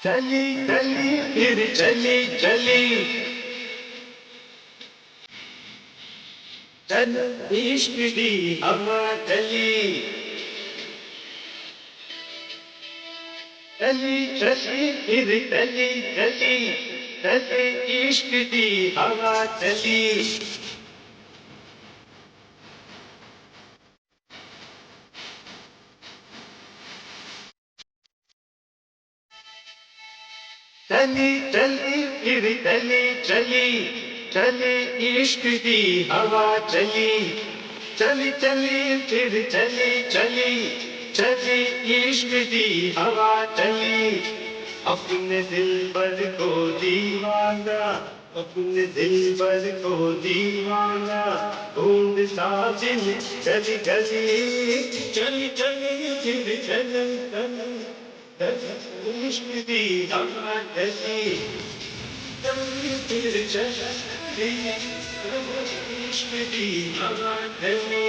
चली चली फिर चली चली चल इश्क दी हवा चली चली चली फिर चली चली चली इश्क दी हवा चली चली चली फिर चली चली चली इश्क दी हवा चली चली चली फिर चली चली चली इश्क दी हवा चली अपने दिल पर को दीवाना अपने दिल पर को दीवाना ढूंढ साजिन चली चली चली चली फिर चली चली इश्क दी हवा चली चली फिर चली इश्क दी हवा चली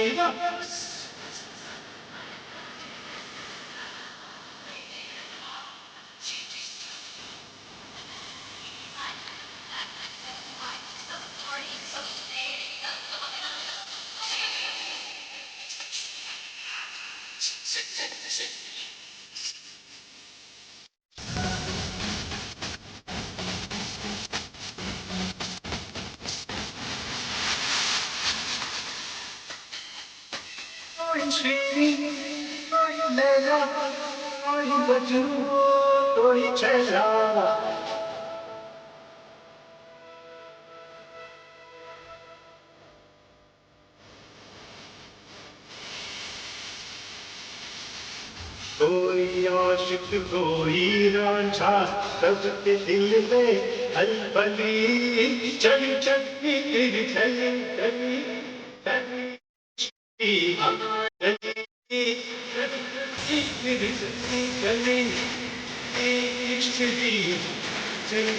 कोई लैला कोई मजनू कोई छैला कोई आशिक कोई रांझा सबके दिल में हलबली चली चली फिर चली चली चली हमारी चली फिर चली चली इश्क दी चली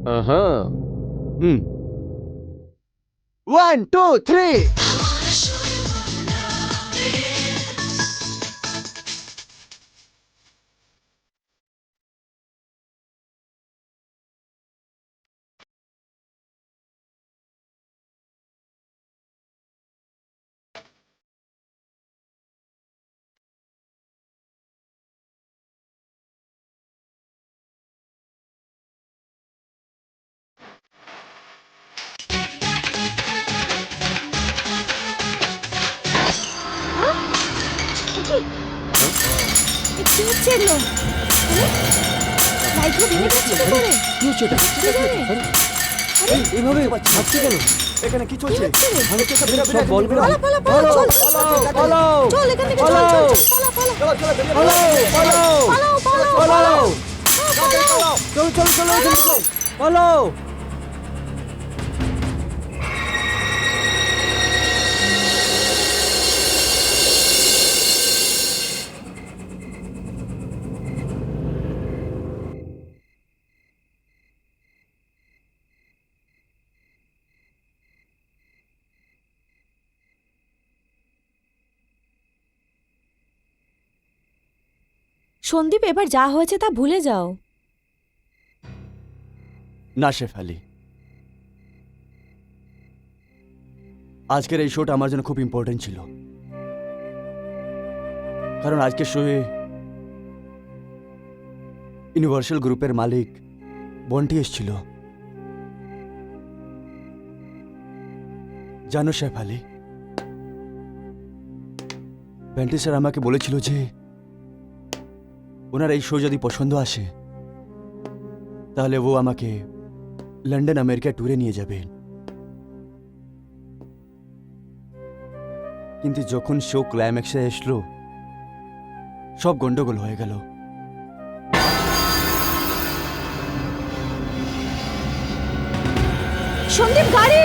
হুম 1 2 3 কি হচ্ছে এগুলো? লাইটগুলো ভেঙে যাচ্ছে কি করে? কি হচ্ছে এটা? কে জানে? আরে এইভাবে ভাবছি কেন? এখানে কি চলছে? হচ্ছে রে? আমি তো সব বলগুলো পালা পালা পালা চল পালাও চল এখান থেকে চল চল চল পালা পালা পালাও পালাও পালাও পালাও পালাও চলো চলো চলো এখান থেকে পালাও সন্দীপ এবার যা হয়েছে তা ভুলে যাও। না শেফালি, আজকের এই শোটা আমার জন্য খুব ইম্পর্টেন্ট ছিল, কারণ আজকের শোয়ে ইউনিভার্সাল গ্রুপের মালিক বন্টি এসেছিল। জানো শেফালি, ব্যান্টি স্যার আমাকে বলেছিল যে ওনার এই শো যদি পছন্দ আসে তাহলে ও আমাকে লন্ডন আমেরিকা ট্যুরে নিয়ে যাবে। কিন্তু যখন শো ক্লাইম্যাক্সে আসলো সব গন্ডগোল হয়ে গেল। সন্দীপ গাড়ি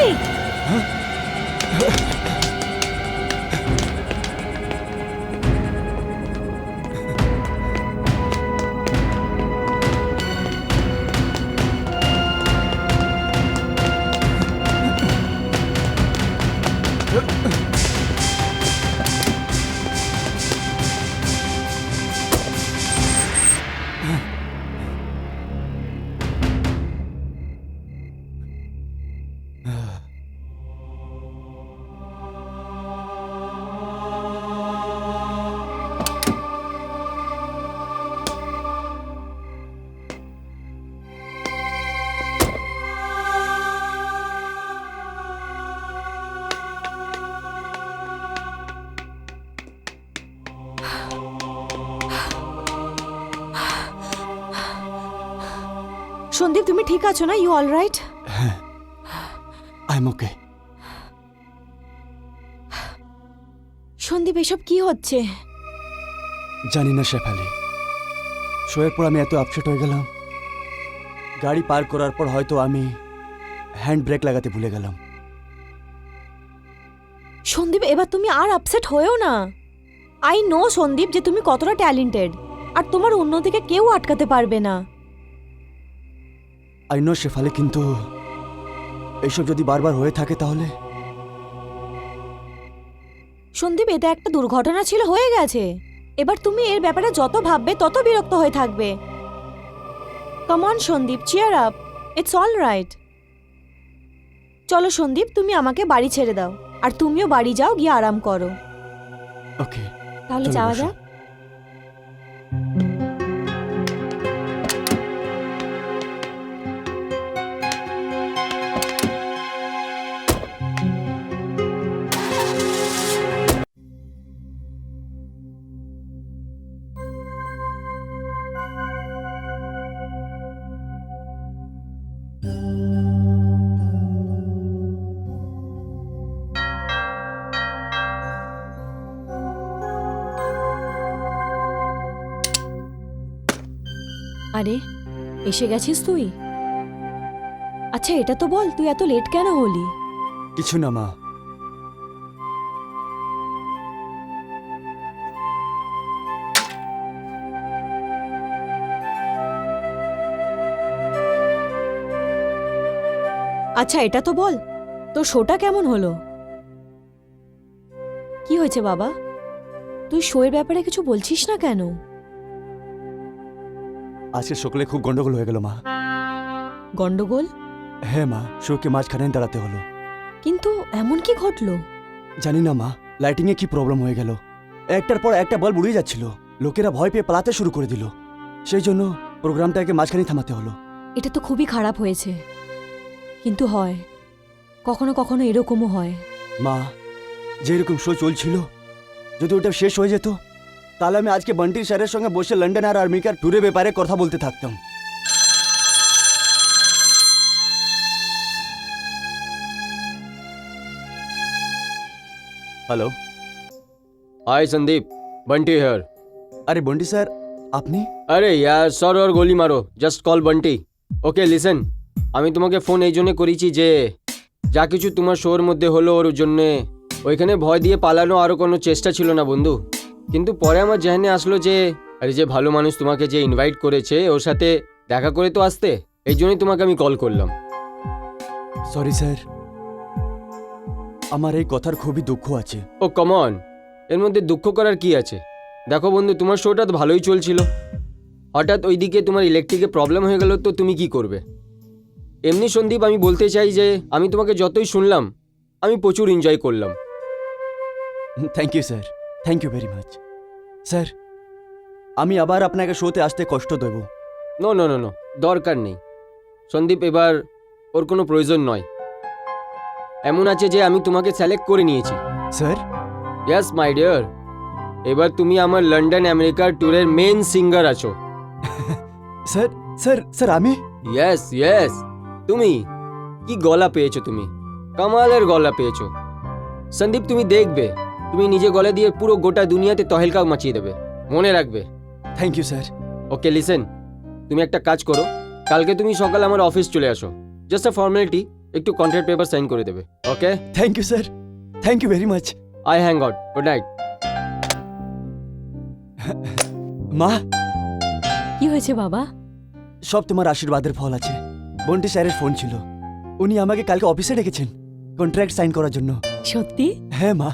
সন্দীপ তুমি ঠিক আছো না? You all right? I am okay. Sandeep এসব কি হচ্ছে? জানি না শেফালি, শোয়ের পর আমি এত আপসেট হয়ে গেলাম, গাড়ি পার করার পর হয়তো আমি হ্যান্ড ব্রেক লাগাতে ভুলে গেলাম। সন্দীপ এবার তুমি আর আপসেট হয়েও না। আই নো সন্দীপ যে তুমি কতটা ট্যালেন্টেড, আর তোমার উন্নতিকে কেউ আটকাতে পারবে না। আই নো শেফালি, কিন্তু এইসব যদি বারবার হয়ে থাকে তাহলে? সন্দীপ এটা একটা দুর্ঘটনা ছিল, হয়ে গেছে। এবার তুমি এর ব্যাপারে যত ভাববে তত বিরক্ত হয়ে থাকবে। Come on Sandeep, cheer up, it's all right. চলো সন্দীপ, তুমি আমাকে বাড়ি ছেড়ে দাও, আর তুমিও বাড়ি যাও, গিয়ে আরাম করো। ওকে, তাহলে চলো যাওয়া বসো। যাক। আরে এসে গেছিস তুই? আচ্ছা এটা তো বল, তুই এত লেট কেন হলি? কিছু না মা, আচ্ছা এটা তো বল, তোর শোটা কেমন হলো? কি হয়েছে বাবা, তুই শোয়ের ব্যাপারে কিছু বলছিস না কেন? আজকে সকালে খুব গন্ডগোল হয়ে গেল মা। গন্ডগোল? হ্যাঁ মা, শোকে মাঝখানে দাঁড়াতে হলো। কিন্তু এমন কি ঘটলো? জানি না মা, লাইটিংয়ে কি প্রবলেম হয়ে গেল। একটার পর একটা বাল্ব উড়িয়ে যাচ্ছিল, লোকেরা ভয় পেয়ে পালাতে শুরু করে দিল। সেই জন্য প্রোগ্রামটাকে মাঝখানে থামাতে হলো। এটা তো খুবই খারাপ হয়েছে, কিন্তু হয় কখনো কখনো এরকমও হয়। মা, যেরকম শো চলছিল, যদি ওটা শেষ হয়ে যেত, তাহলে আমি আজকে বান্টি স্যারের সঙ্গে বসে লন্ডন আর আমেরিকার ট্যুরের ব্যাপারে কথা বলতে থাকতাম। Hello. Hi Sandeep, Bunty here. আরে বন্টি স্যার, আপনি? আরে ইয়ার সর ওর গলি মারো, জাস্ট কল বন্টি। ওকে লিসেন, আমি তোমাকে ফোন এই জন্য করেছি যে যা কিছু তোমার শোর মধ্যে হলো ওর জন্যে ওইখানে ভয় দিয়ে পালানো আরও কোনো চেষ্টা ছিল না বন্ধু। কিন্তু পরে আমার জেনে আসলো যে আরে যে ভালো মানুষ তোমাকে যে ইনভাইট করেছে ওর সাথে দেখা করে তো আসতে, এই জন্যই তোমাকে আমি কল করলাম। সরি স্যার, আমার এই কথার খুবই দুঃখ আছে। ও কমন, এর মধ্যে দুঃখ করার কি আছে? দেখো বন্ধু, তোমার শোটা তো ভালোই চলছিল, হঠাৎ ওইদিকে তোমার ইলেকট্রিকে প্রবলেম হয়ে গেল, তো তুমি কি করবে? এমনি সন্দীপ, আমি বলতে চাই যে আমি তোমাকে যতই শুনলাম আমি প্রচুর এনজয় করলাম। Thank you sir, thank you very much. Sir, আমি আবার আপনাকে শোতে আসতে কষ্ট দেব? নো নো নো নো, দরকার নেই সন্দীপ, এবার ওর কোনো প্রয়োজন নয়। এমন আছে যে আমি তোমাকে সিলেক্ট করে নিয়েছি। স্যার? ইয়েস মাই ডিয়ার, এবার তুমি আমার লন্ডন আমেরিকার ট্যুরের মেন সিঙ্গার আছো। স্যার স্যার স্যার আমি? ইয়েস ইয়েস, তুমি কি গলা পেয়েছো, তুমি কামালের গলা পেয়েছো সন্দীপ। তুমি দেখবে তুমি নিজে গলা দিয়ে পুরো গোটা দুনিয়াতে তহেলকা মাচিয়ে দেবে, মনে রাখবে। Thank you sir. Okay listen, তুমি একটা কাজ করো, কালকে তুমি সকালে আমার অফিস চলে আসো, জাস্ট আ ফর্মালিটি, একটু কন্ট্রাক্ট পেপার সাইন করে দেবে। Okay? Thank you sir, thank you very much. I hang out, good night. মা, কি হয়েছে বাবা? সব তোমার আশীর্বাদের ফল আছে। বন্টি স্যারের ফোন ছিল, উনি আমাকে কালকে অফিসে ডেকেছেন কন্ট্রাক্ট সাইন করার জন্য। সত্যি? হ্যাঁ মা।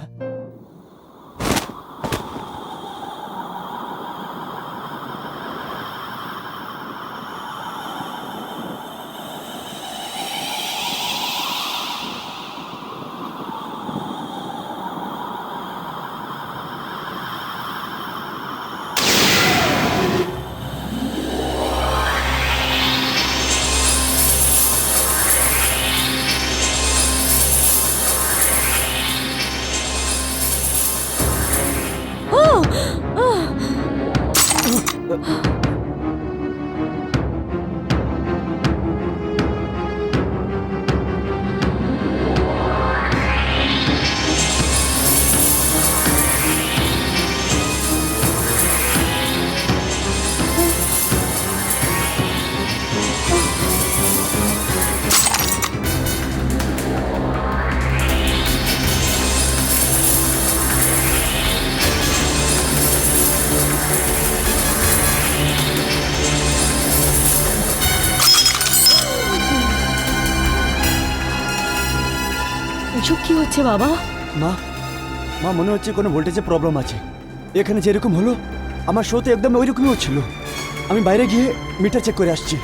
এসব কি হচ্ছে বাবা? মা, মা মনে হচ্ছে কোনো ভোল্টেজে প্রবলেম আছে। এখানে যেরকম হলো আমার শোতে একদম ওইরকমই হচ্ছিল। আমি বাইরে গিয়ে মিটার চেক করে আসছি।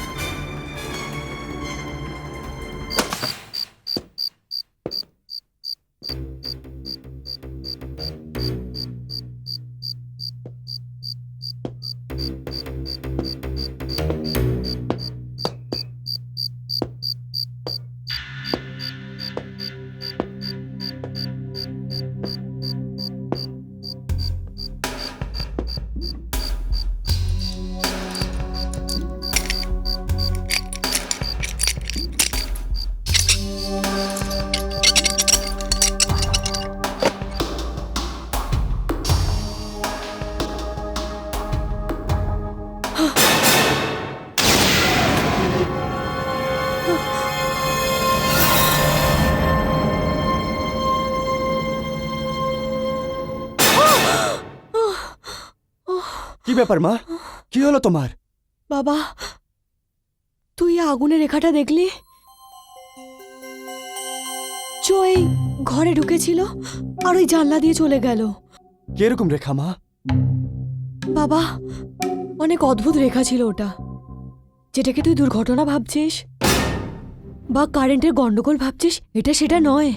কি ব্যাপার মা, কি হলো তোমার? বাবা, তুই আগুনের রেখাটা দেখলি? কিছু ওই ঘরে ঢুকেছিল আর ওই জানলা দিয়ে চলে গেল। কিরকম রেখা মা? বাবা, অনেক অদ্ভুত রেখা ছিল ওটা, যেটাকে তুই দুর্ঘটনা ভাবছিস বা কারেন্টের গন্ডগোল ভাবছিস, এটা সেটা নয়।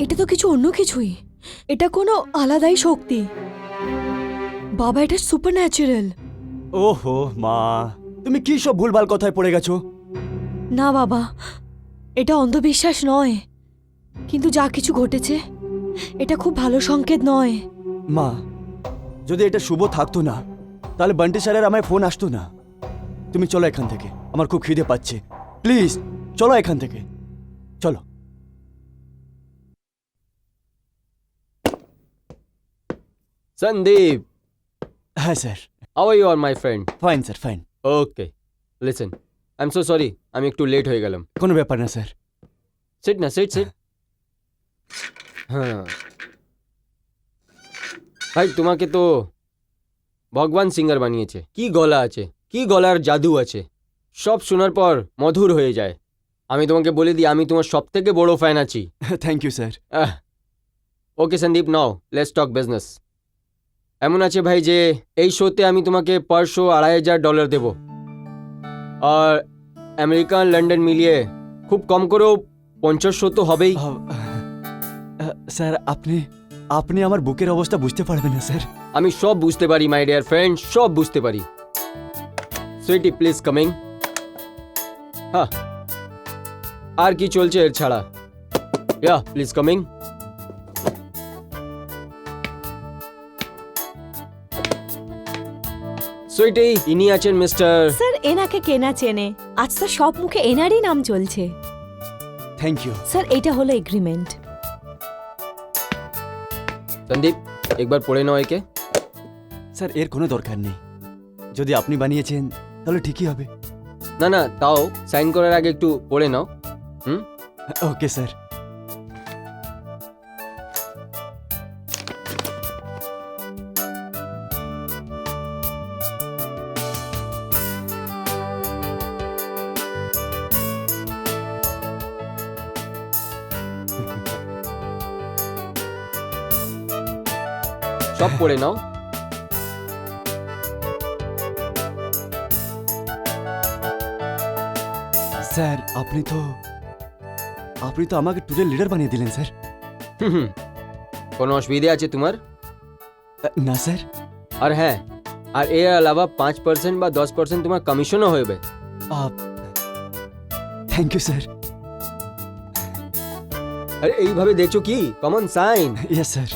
এটা তো কিছু অন্য কিছুই। এটা কোনো আলাদাই শক্তি বাবা, এটা সুপার ন্যাচারাল। ওহো মা, তুমি কি সব ভুলভাল কথায় পড়ে গেছো? না বাবা, এটা অন্ধবিশ্বাস নয়, কিন্তু যা কিছু ঘটেছে এটা খুব ভালো সংকেত নয়। মা, যদি এটা শুভ থাকতো না তাহলে বান্টি স্যারের আমায় ফোন আসতো না। তুমি চলো এখান থেকে, আমার খুব খিদে পাচ্ছে। প্লিজ চলো এখান থেকে, চলো। সন্দীপ, হ্যাঁ sir. How are you are my friend? Fine sir, fine. Okay, listen, I am so sorry, আমি একটু লেট হয়ে গেলাম। কোনো ব্যাপার না স্যার। সিট না, সিট সিট। হ্যাঁ ভাই, তোমাকে তো ভগবান সিঙ্গার বানিয়েছে। কি গলা আছে, কি গলার জাদু আছে, সব শোনার পর মধুর হয়ে যায়। আমি তোমাকে বলে দিই, আমি তোমার সব থেকে বড় ফ্যান আছি। Thank you sir. Okay Sandeep, now let's talk business. এমন আছে ভাই যে এই শোতে আমি তোমাকে পার শো $2,500 দেব, আর আমেরিকান লন্ডন মিলিয়ে খুব কম করেও 50 শো তো হবেই। স্যার, আপনি আপনি আমার বুকের অবস্থা বুঝতে পারবেন না স্যার। আমি সব বুঝতে পারি মাই ডিয়ার ফ্রেন্ড, সব বুঝতে পারি। Sweetie please coming. হ্যাঁ, আর কি চলছে এর ছাড়া? ইয়া প্লিজ কামিং। সুইটি, ইনি আছেন মিস্টার। স্যার, এনাকে কেনা চেনে, আজ তো সব মুখে এনারই নাম চলছে। থ্যাংক ইউ স্যার, এটা হলো এগ্রিমেন্ট। সন্দীপ, একবার পড়ে নাও একে। স্যার, এর কোনো দরকার নেই। যদি আপনি বানিয়েছেন তাহলে ঠিকই হবে। না না, তাও সাইন করার আগে একটু পড়ে নাও। Okay sir. সব পড়ে নাও। স্যার, আপনি তো আমাকে ট্যুরের লিডার বানিয়ে দিলেন স্যার। হুম, কোনো অসুবিধে আছে তোমার? না স্যার। আর হ্যাঁ, আর এর আলাবা 5% বা 10% তোমার কমিশনও হবে। Thank you sir. আরে এইভাবে দেখছো কি? Common sign. Yes sir.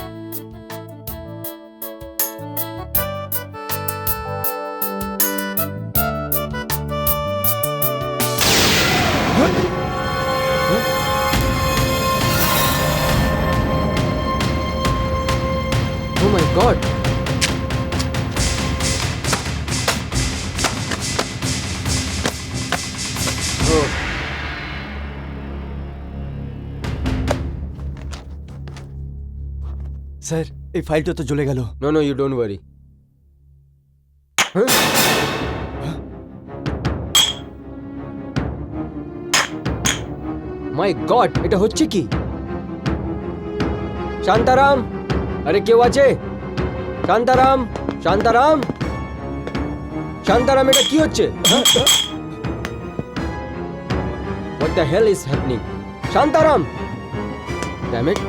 Oh my god! Oh. Sir, এই ফাইলটা তো জ্বলে গেল। No, no, you don't worry. My God, এটা হচ্ছে কি? শান্তারাম, আরে কেউ আছে? শান্তারাম, শান্তারাম, শান্তারাম, এটা কি হচ্ছে? What the hell is happening? Shantaram! Damn it!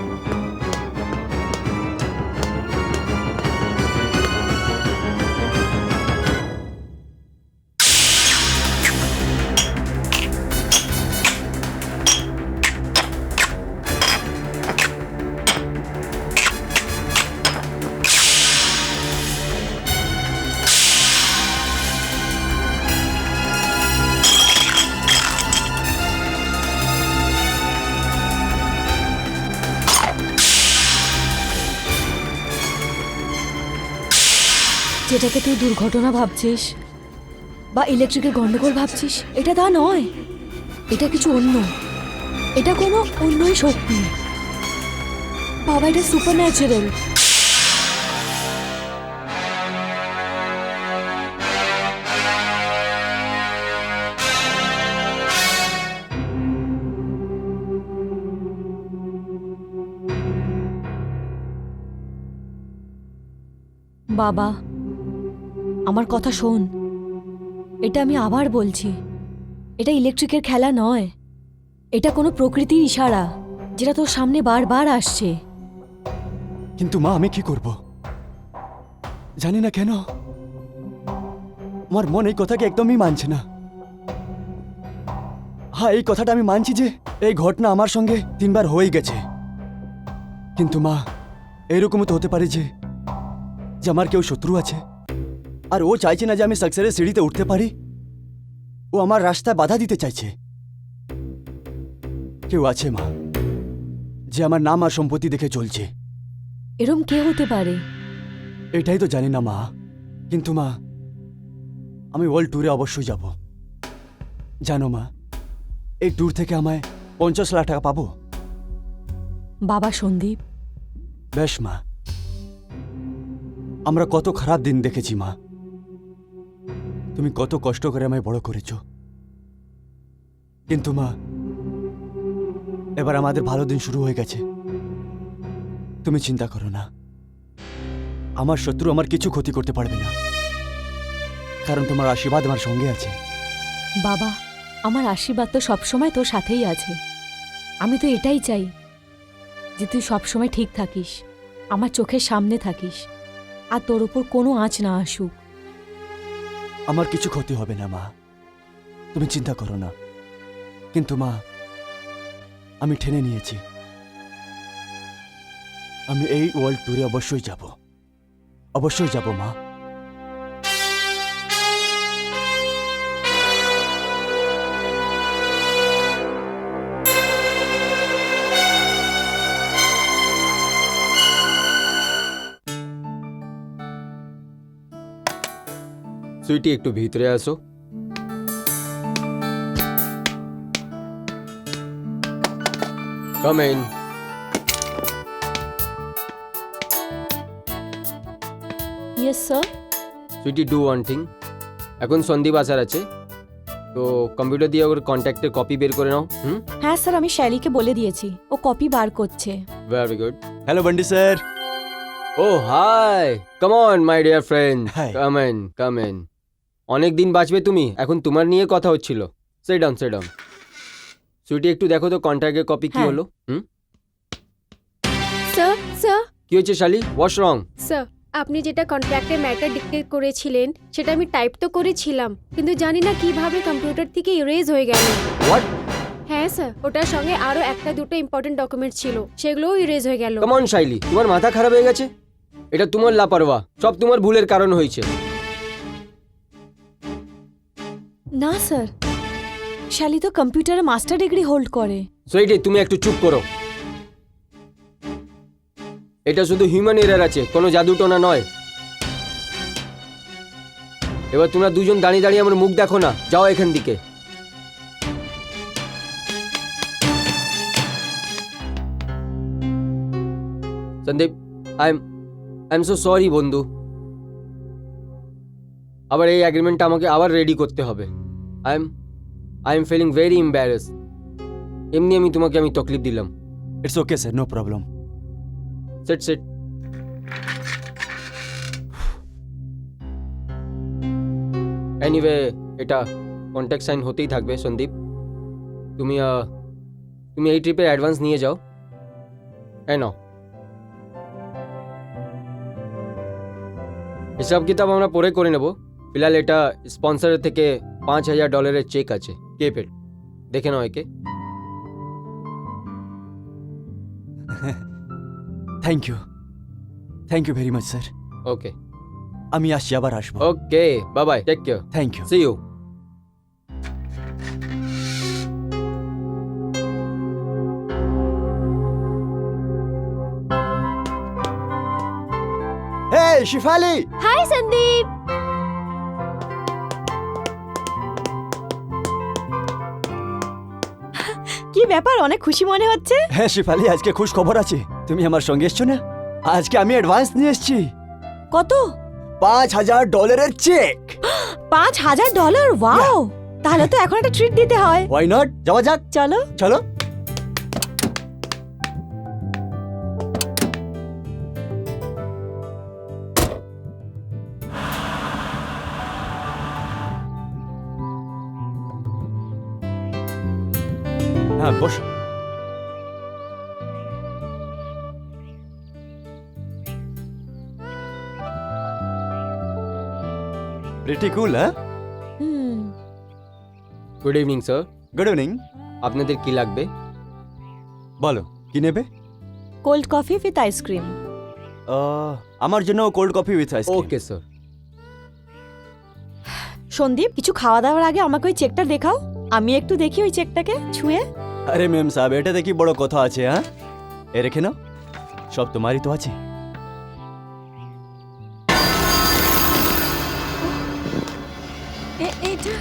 যেটাকে তুই দুর্ঘটনা ভাবছিস বা ইলেকট্রিকের গন্ডগোল ভাবছিস, এটা তা নয়। এটা কিছু অন্য, এটা কোনো অন্যই শক্তি বাবা, এটা সুপার ন্যাচারাল। বাবা, আমার কথা শোন। এটা আমি আবার বলছি, এটা ইলেকট্রিকের খেলা নয়, এটা কোনো প্রকৃতির ইশারা যেটা তোর সামনে বারবার আসছে। কিন্তু মা, আমি কি করব জানি না কেন আমার মন এই কথাকে একদমই মানছে না। হ্যাঁ, এই কথাটা আমি মানছি যে এই ঘটনা আমার সঙ্গে 3 বার হয়ে গেছে। কিন্তু মা, এরকমও তো হতে পারে যে যে আমার কেউ শত্রু আছে, আর ও চাইছে না যে আমি সাকসেসের সিঁড়িতে উঠতে পারি। ও আমার রাস্তায় বাধা দিতে চাইছে। কেউ আছে মা, যে আমার নাম আর সম্পত্তি দেখে চলছে। এরম কে হতে পারে? এটাই তো জানি না মা। কিন্তু মা, আমি ওয়ার্ল্ড ট্যুরে অবশ্যই যাব। জানো মা, এই ট্যুর থেকে আমায় 50 লাখ টাকা পাবো। বাবা সন্দীপ, বেশ মা, আমরা কত খারাপ দিন দেখেছি মা। তুমি কত কষ্ট করে আমায় বড় করেছ। কিন্তু মা, এবার আমাদের ভালো দিন শুরু হয়ে গেছে। তুমি চিন্তা করো না, আমার শত্রু আমার কিছু ক্ষতি করতে পারবে না, কারণ তোমার আশীর্বাদ আমার সঙ্গে আছে। বাবা, আমার আশীর্বাদ তো সবসময় তোর সাথেই আছে। আমি তো এটাই চাই যে তুই সবসময় ঠিক থাকিস, আমার চোখের সামনে থাকিস, আর তোর ওপর কোনো আঁচ না আসুক। আমার কিছু ক্ষতি হবে না মা, তুমি চিন্তা করো না। কিন্তু মা, আমি ঠেনে নিয়েছি, আমি এই ওয়ার্ল্ড ট্যুরে অবশ্যই যাব, অবশ্যই যাব মা। সুইটি, একটু ভিতরে আসো। Come in. Yes sir. Sweetie, do one thing. এখন সন্দীপ আসার আছে, তো কম্পিউটার দিয়ে ওর কন্ট্যাক্টের কপি বের করে নাও। হ্যাঁ স্যার, আমি শ্যালিকে বলে দিয়েছি, ও কপি বার করছে। Very good. Hello Bunty sir. Oh hi, come on my dear friend, Hi. Come in, come in. অনেক দিন বাঁচবে তুমি, এখন তোমার নিয়ে কথা হচ্ছিল। Sit down, sit down. Sweetie, একটু দেখো তো কন্ট্রাক্টের কপি কি হ্যাঁ। হলো। স্যার স্যার কি হচ্ছে শালি? হোয়াটস রং? স্যার, আপনি যেটা কন্ট্রাক্টের ম্যাটার ডিক্টেট করেছিলেন সেটা আমি টাইপ তো করেছিলাম, কিন্তু জানি না কিভাবে কম্পিউটার থেকে ইরেজ হয়ে গেল। হোয়াট? হ্যাঁ স্যার, ওটার সঙ্গে আরো একটা দুটো ইম্পর্টেন্ট ডকুমেন্ট ছিল, সেগুলোও ইরেজ হয়ে গেল। কাম অন শাইলি, তোমার মাথা খারাপ হয়ে গেছে? এটা তোমার লাপারওয়া, সব তোমার ভুলের কারণ হয়েছে। না স্যার, শ্যালি তো কম্পিউটারে মাস্টার ডিগ্রি হোল্ড করে। সুইটি, তুমি একটু চুপ করো। এটা শুধু হিউম্যান এরার আছে, কোনো জাদুটোনা নয়। এবার তোমরা দুজন দাঁড়িয়ে দাঁড়িয়ে আমার মুখ দেখো না, যাও এখান থেকে। Sandeep, I am so sorry বন্ধু। আবার এই অ্যাগ্রিমেন্টটা আমাকে আবার রেডি করতে হবে। I am feeling very embarrass. এমনি আমি তকলিফ দিলাম। It's okay sir, no problem. Sit sit. Anyway, এটা কন্ট্যাক্ট সাইন হতেই থাকবে সন্দীপ। তুমি এই ট্রিপের অ্যাডভান্স নিয়ে যাও। এই নাও। হিসাব কিতাব আমরা পরে করে নেব। ফিলহাল এটা স্পন্সরের থেকে $5,000 চেক আছে। কে পেড? দেখে নাও একে। Thank you very much sir. Okay আমি আসছি, আবার আসবো। Okay, bye bye, take care, thank you. See you. Hey Shifali, hi Sandeep. কি ব্যাপার, অনেক খুশি মনে হচ্ছে। হ্যাঁ শিফালি, আজকে খুশ খবর আছে। তুমি আমার সঙ্গে এসছো না? আজকে আমি অ্যাডভান্স নিয়ে এসেছি কত? $5,000 চেক। $5,000? ওয়াও, তাহলে তো এখন একটা ট্রিট দিতে হয়। Why not? যাওয়া যাক, চলো। চলো। হ্যাঁ বসো। প্রিটি কুল, হ্যাঁ? Hmm. Good evening sir. Good evening. আপনাদের কি লাগবে? বলো কি নেবে? Cold coffee with ice cream. আমার জন্য cold coffee with ice cream. Okay sir. Sandeep, কিছু খাওয়া দাওয়ার আগে আমাকে ওই চেকটা দেখাও। আমি একটু দেখি ওই চেকটাকে ছুঁয়ে। আরে ম্যাম সাহেব, এটাতে কি বড় কথা আছে? হ্যাঁ, এ রেখে নাও, সব তোমারই তো আছে। এইটা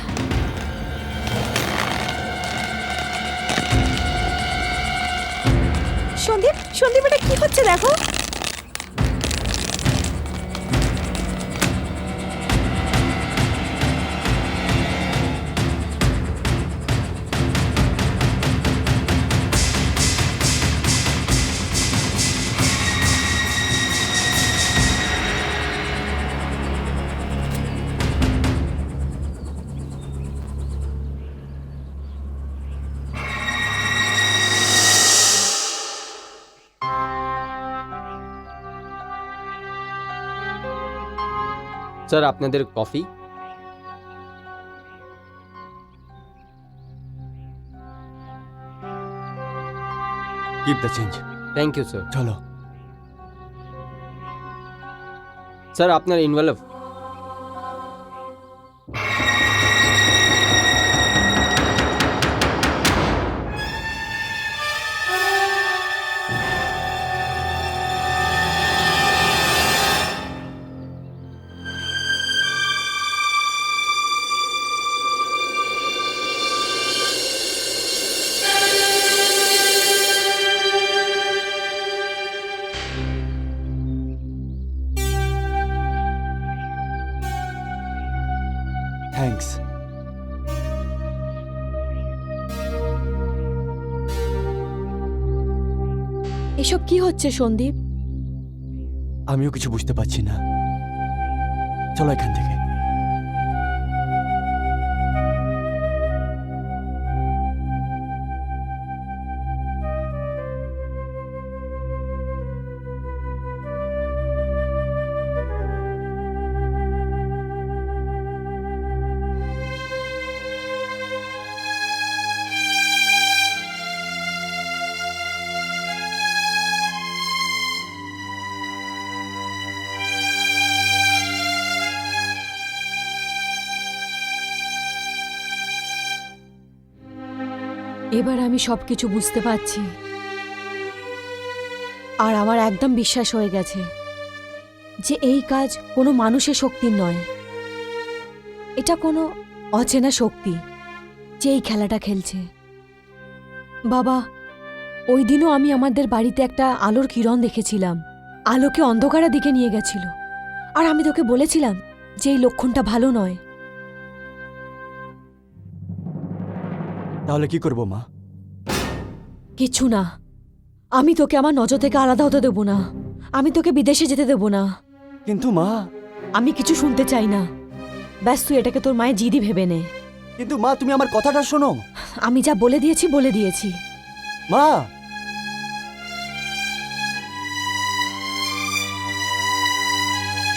সন্দীপ, সন্দীপ এটা কি হচ্ছে দেখো। স্যার আপনাদের coffee. Keep the change. Thank you sir. চলো। স্যার আপনার ইনভেলভ। থ্যাঙ্কস। এসব কি হচ্ছে সন্দীপ? আমিও কিছু বুঝতে পারছি না। চলো এখান থেকে। এবার আমি সবকিছু বুঝতে পারছি, আর আমার একদম বিশ্বাস হয়ে গেছে যে এই কাজ কোনো মানুষের শক্তির নয়, এটা কোনো অচেনা শক্তি যে এই খেলাটা খেলছে। বাবা, ওই দিনও আমি আমাদের বাড়িতে একটা আলোর কিরণ দেখেছিলাম, আলোকে অন্ধকারের দিকে নিয়ে গেছিল, আর আমি তোকে বলেছিলাম যে এই লক্ষণটা ভালো নয়। তাহলে কি করবো মা? কিছু না, আমি তোকে আমার নজর থেকে আলাদা হতে দেবো না, আমি তোকে বিদেশে যেতে দেবো না। কিন্তু মা। আমি কিছু শুনতে চাই না, ব্যাস তুই এটাকে তোর মায়ের জিদি ভেবে নে। কিন্তু মা, তুমি আমার কথাটা শোনো। আমি যা বলে দিয়েছি বলে দিয়েছি। মা।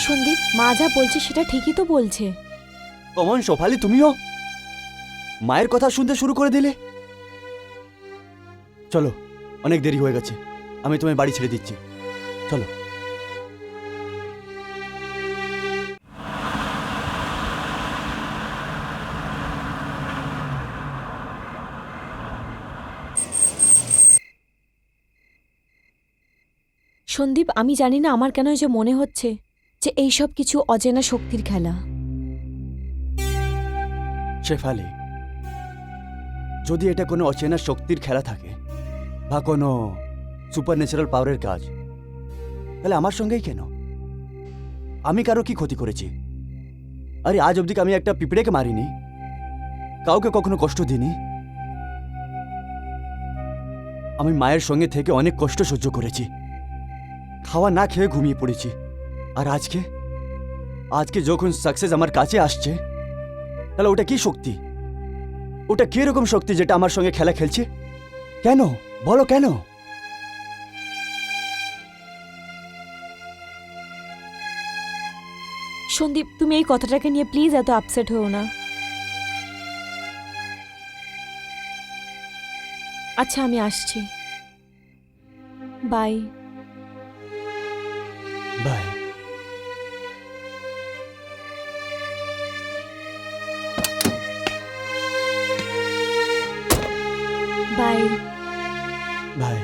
সন্দীপ, মা যা বলছে সেটা ঠিকই তো বলছে। কমন সোফালি, তুমিও মায়ের কথা শুনতে শুরু করে দিলে। চলো, অনেক দেরি হয়ে গেছে, আমি তোমায় বাড়ি ছেড়ে দিচ্ছি। চলো। সন্দীপ, আমি জানি না আমার কেন যে মনে হচ্ছে যে এইসব কিছু অচেনা শক্তির খেলা। শেফালি, যদি এটা কোনো অচেনা শক্তির খেলা থাকে বা কোনো সুপার ন্যাচারাল পাওয়ারের কাজ, তাহলে আমার সঙ্গেই কেন? আমি কারো কি ক্ষতি করেছি? আরে আজ অবধি আমি একটা পিঁপড়েকে মারিনি, কাউকে কখনো কষ্ট দিইনি। আমি মায়ের সঙ্গে থেকে অনেক কষ্ট সহ্য করেছি, খাওয়া না খেয়ে ঘুমিয়ে পড়েছি। আর আজকে আজকে যখন সাকসেস আমার কাছে আসছে, তাহলে ওটা কি শক্তি? ওটা কি রকম শক্তি যেটা আমার সঙ্গে খেলা খেলছে? কেন বলো কেন? সন্দীপ, তুমি এই কথাটাকে নিয়ে প্লিজ এত আপসেট হও না। আচ্ছা, আমি আসছি। বাই। বাই। বাই। বাই।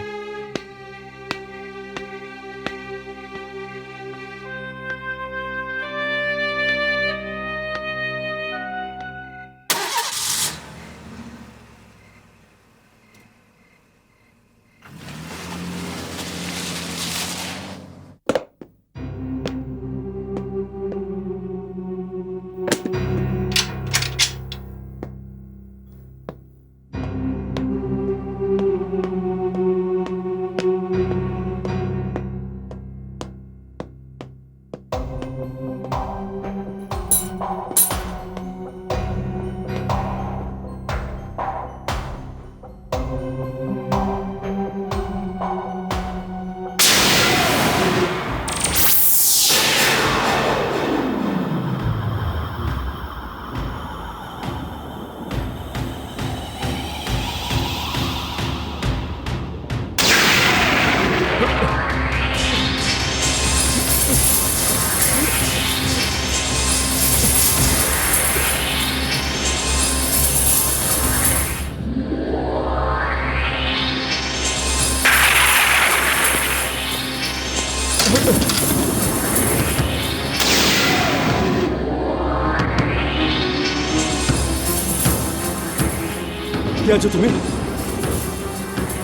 কে আছো তুমি?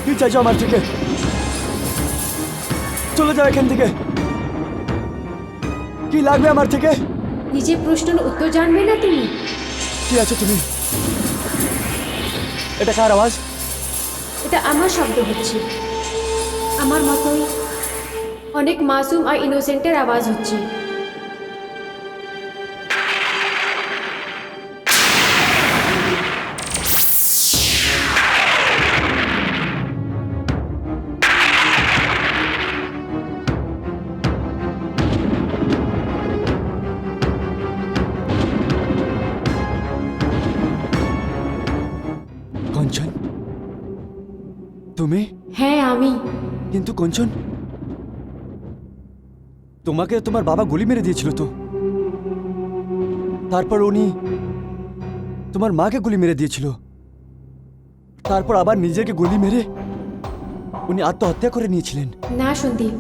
কি চাইছো আমার থেকে? চলে যাও এখান থেকে। কি লাগবে আমার থেকে? নিজের প্রশ্নের উত্তর জানবে না তুমি? কি আছো তুমি? এটা কার আওয়াজ? এটা আমার শব্দ হচ্ছে। আমার মতোই অনেক মাসুম আর ইনোসেন্টের আওয়াজ হচ্ছে। কঞ্চন, তুমি? হ্যাঁ, আমি। কিন্তু কঞ্চন, তোমাকে তোমার বাবা গুলি মেরে দিয়েছিল তো। তারপর উনি তোমার মাকে গুলি মেরে দিয়েছিল। তারপর আবার নিজেকে গুলি মেরে উনি আত্মহত্যা করে নিয়েছিলেন। না সন্দীপ,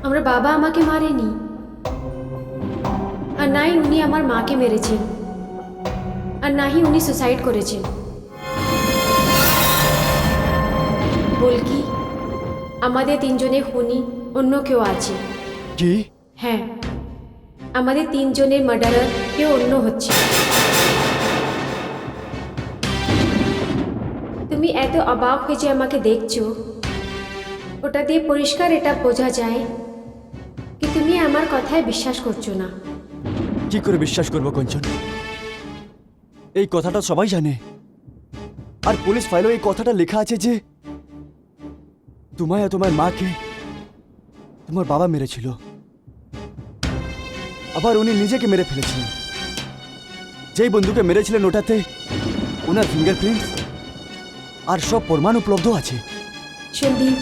আমার বাবা আমাকে মারেনি, আর নাই উনি আমার মাকে মেরেছেন, আর নাহি উনি সুসাইড করেছেন। বলকি আমাদের তিনজনে খুনি অন্য কেউ আছে। কি? হ্যাঁ, আমাদের তিনজনের মার্ডারার কেউ অন্য হচ্ছে। তুমি এত অবাক হয়ে যে আমাকে দেখছো, ওটা দিয়ে পরিষ্কার এটা বোঝা যায় কি তুমি আমার কথায় বিশ্বাস করছো না। কি করে বিশ্বাস করবো কঞ্চন? এই কথাটা সবাই জানে, আর পুলিশ ফাইলেও এই কথাটা লেখা আছে যে তোমায় আর তোমার মাকে তোমার বাবা মেরেছিল। আবার উনি নিজেকে মেরে ফেলেছিলেন। যেই বন্ধুকে মেরেছিলেন ওটাতে ওনার ফিঙ্গারপ্রিন্টস আর সব প্রমাণ উপলব্ধ আছে। সন্দীপ,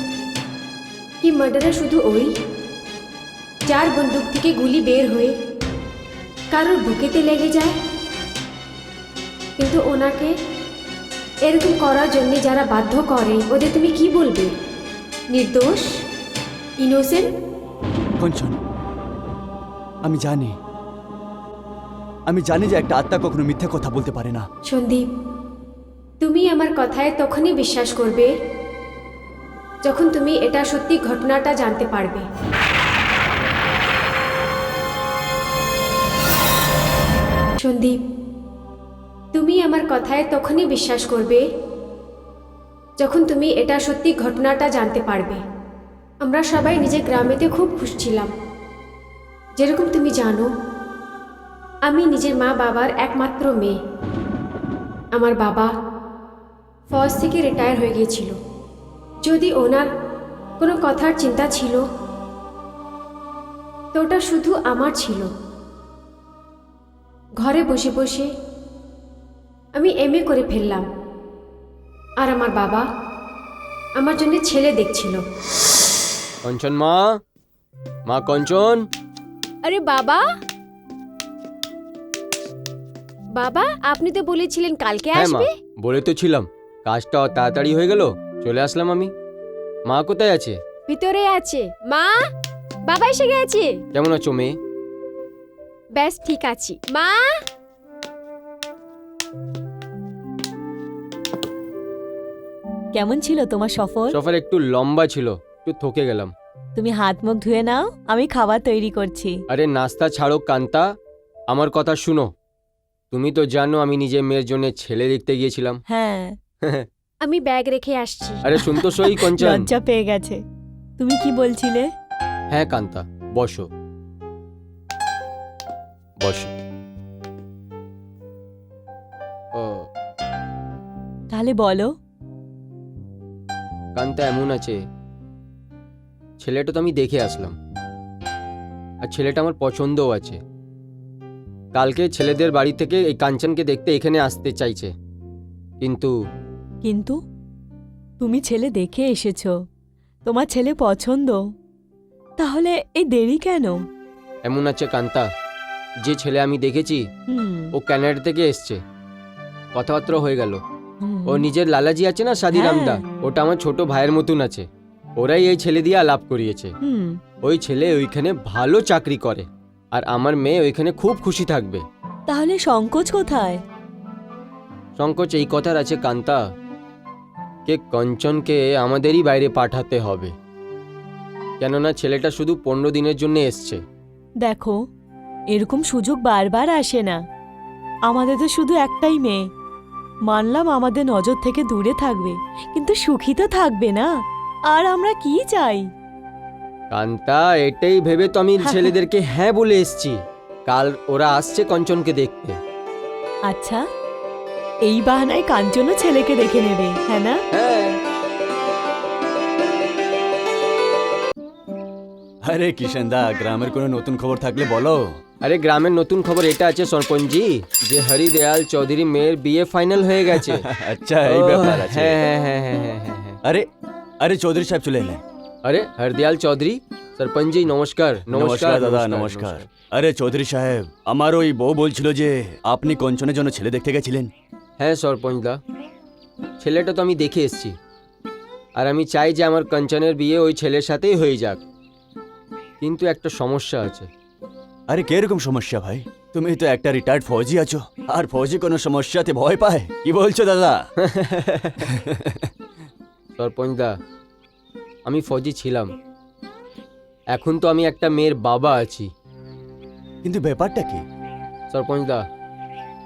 কি মার্ডারার শুধু ওই যার বন্দুক থেকে গুলি বের হয়ে কারোর বুকেতে লেগে যায়? কিন্তু ওনাকে এরকম করার জন্য যারা বাধ্য করে ওদের তুমি কি বলবে? নির্দোষ, ইনোসেন্ট? কঞ্চন, আমি জানি যে একটা আত্মা কখনো মিথ্যে কথা বলতে পারে না। সন্দীপ, তুমি আমার কথায় তখনই বিশ্বাস করবে যখন তুমি এটা সত্যি ঘটনাটা জানতে পারবে। সন্দীপ, তুমি আমার কথায় তখনই বিশ্বাস করবে যখন তুমি এটা সত্যি ঘটনাটা জানতে পারবে। আমরা সবাই নিজের গ্রামেতে খুব খুশি ছিলাম। যেরকম তুমি জানো, আমি নিজের মা বাবার একমাত্র মেয়ে। আমার বাবা ফৌজ থেকে রিটায়ার হয়ে গিয়েছিল। যদি ওনার কোনো কথার চিন্তা ছিল তো ওটা শুধু আমার ছিল। ঘরে বসে বসে আমি এমএ করে ফেললাম, আর আমার বাবা আমার জন্য ছেলে দেখছিল। কঞ্চন মা, মা কঞ্চন। আরে বাবা, বাবা আপনি তো বলেছিলেন কালকে হ্যাঁ মা, আসবে। বলে তো ছিলাম, কাজটা তাড়াতাড়ি হয়ে গেল, চলে আসলাম আমি। মা কোথায় আছে? ভিতরে আছে। মা, বাবা এসে গেছে। কেমন আছো মেয়ে? ব্যাস ঠিক আছি। মা, কেমন ছিল তোমার সফর? সফর একটু লম্বা ছিল, একটু থকে গেলাম। তুমি হাত মুখ ধুয়ে নাও, আমি খাবার তৈরি করছি। আরে নাস্তা ছাড়ো কান্তা, আমার কথা শুনো। তুমি তো জানো আমি নিজের মেয়ের জন্য ছেলে দেখতে গিয়েছিলাম। হ্যাঁ, আমি ব্যাগ রেখে আসছি। আরে শুন তো সই কঞ্চন। লজ্জা পেয়ে গেছে। তুমি কি বলছিলে? হ্যাঁ কান্তা, বসো বসো। ও তাহলে বলো। কান্তা এমন আছে, ছেলেটা তো আমি দেখে আসলাম, আর ছেলেটা আমার পছন্দও আছে। কালকে ছেলেদের বাড়ি থেকে এই কাঞ্চনকে দেখতে এখানে আসতে চাইছে, কিন্তু কিন্তু তুমি ছেলে দেখে এসেছো, তোমার ছেলে পছন্দ, তাহলে এই দেরি কেন? এমন আছে কান্তা, যে ছেলে আমি দেখেছি হুম, ও কানাডা থেকে এসছে, কথাবার্তা হয়ে গেল। হুম। ও নিজের লালাজি আছে না সাদিরামদা, হ্যাঁ। ওটা আমার ছোট ভাইয়ের মতন আছে, ওরাই এই ছেলে দিয়ে আলাপ করিয়েছে। হুম, ওই ছেলে ওইখানে ভালো চাকরি করে, আর আমার মেয়ে ওইখানে খুব খুশি থাকবে। তাহলে সংকোচ কোথায়? সংকোচ এই কথার আছে কান্তা, কে কঞ্চনকে আমাদেরই বাইরে পাঠাতে হবে, কেননা ছেলেটা শুধু 15 দিনের জন্য এসছে। দেখো, এরকম সুযোগ বারবার আসে না। আমাদের তো শুধু একটাই মেয়ে, মানলাম আমাদের নজর থেকে দূরে থাকবে, কিন্তু সুখী তো থাকবে না। আর আমরা কি চাই? কান্তা, এটাই ভেবে তো আমি ছেলেদেরকে হ্যাঁ বলে এসছি। কাল ওরা আসছে কঞ্চনকে দেখতে। আচ্ছা, এই বাহানায় কাঞ্চনও ছেলেকে দেখে নেবে, হ্যাঁ না? হ্যাঁ। আরে কিষেন দা, গ্রামের কোনো নতুন খবর থাকলে বলো। আরে গ্রামের নতুন খবর এটা আছে সরপঞ্চজি, যে হরিদয়াল চৌধুরী মেয়ের বিয়ে ফাইনাল হয়ে গেছে। আচ্ছা, এই ব্যাপার আছে। হ্যাঁ হ্যাঁ হ্যাঁ হ্যাঁ হ্যাঁ হ্যাঁ হ্যাঁ। আরে আরে চৌধুরী সাহেব চলে এলেন। আরে হরদয়াল চৌধুরী, সরপঞ্চজি নমস্কার। নমস্কার দাদা, নমস্কার। আরে চৌধুরী সাহেব, আমার ওই বউ বলছিল যে আপনি কঞ্চনের জন্য ছেলে দেখতে গেছিলেন। হ্যাঁ সরপঞ্চদা, ছেলেটা তো আমি দেখে এসেছি, আর আমি চাই যে আমার কাঞ্চনের বিয়ে ওই ছেলের সাথেই হয়ে যাক, কিন্তু একটা সমস্যা আছে। আরে কিরকম সমস্যা ভাই? তুমি তো একটা রিটায়ার্ড ফৌজি আছো, আর ফৌজি কোনো সমস্যাতে ভয় পায়? কি বলছো দাদা? সরপঞ্চদা, আমি ফৌজি ছিলাম, এখন তো আমি একটা মেয়ের বাবা আছি। কিন্তু ব্যাপারটা কি? সরপঞ্চদা,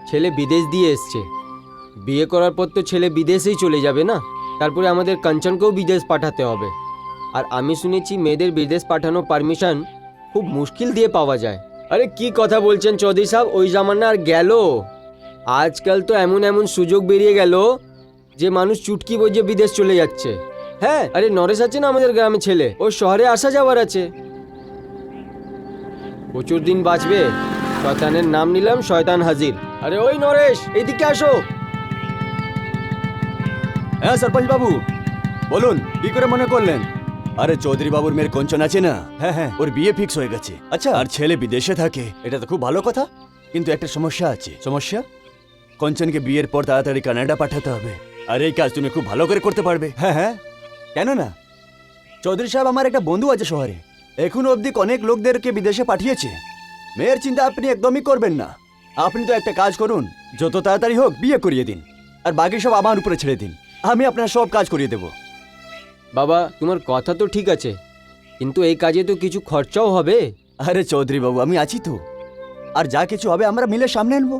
ছেলে বিদেশ দিয়ে এসছে, বিয়ে করার পর তো ছেলে বিদেশেই চলে যাবে না, তারপরে আমাদের কাঞ্চনকেও বিদেশ পাঠাতে হবে। আর আমি শুনেছি মেয়েদের বিদেশ পাঠানোর পারমিশন খুব মুশকিল দিয়ে পাওয়া যায়। আরে কি কথা বলছেন চৌধুরী সাহেব, ওই জামানা আর গেল। আজকাল তো এমন এমন সুযোগ বেরিয়ে গেল যে মানুষ চুটকি বজে বিদেশ চলে যাচ্ছে। হ্যাঁ, আরে নরেশ আছে না আমাদের গ্রামে ছেলে, ও শহরে আসা যাওয়ার আছে, প্রচুর দিন বাঁচবে। শয়তানের নাম নিলাম, শয়তান হাজির। আরে ওই নরেশ, এইদিকে আসো। হ্যাঁ সরপঞ্চ বাবু, বলুন কি করে মনে করলেন? আরে চৌধুরী বাবুর মেয়ের কঞ্চন আছে না, হ্যাঁ হ্যাঁ, ওর বিয়ে ফিক্স হয়ে গেছে। আচ্ছা, আর ছেলে বিদেশে থাকে, এটা তো খুব ভালো কথা, কিন্তু একটা সমস্যা আছে। সমস্যা? কঞ্চনকে বিয়ের পর তাড়াতাড়ি কানাডা পাঠাতে হবে, আর এই কাজ তুমি খুব ভালো করে করতে পারবে। হ্যাঁ হ্যাঁ, কেন না? চৌধুরী সাহেব, আমার একটা বন্ধু আছে শহরে, এখনো অবধি অনেক লোকদেরকে বিদেশে পাঠিয়েছে। মেয়ের চিন্তা আপনি একদমই করবেন না। আপনি তো একটা কাজ করুন, যত তাড়াতাড়ি হোক বিয়ে করিয়ে দিন, আর বাকি সব আমার উপরে ছেড়ে দিন, আমি আপনার সব কাজ করিয়ে দেবো। বাবা, তোমার কথা তো ঠিক আছে, কিন্তু এই কাজে তো কিছু খরচাও হবে। আরে চৌধুরী বাবু, আমি আছি তো, আর যা কিছু হবে আমরা মিলে সামনে আনবো,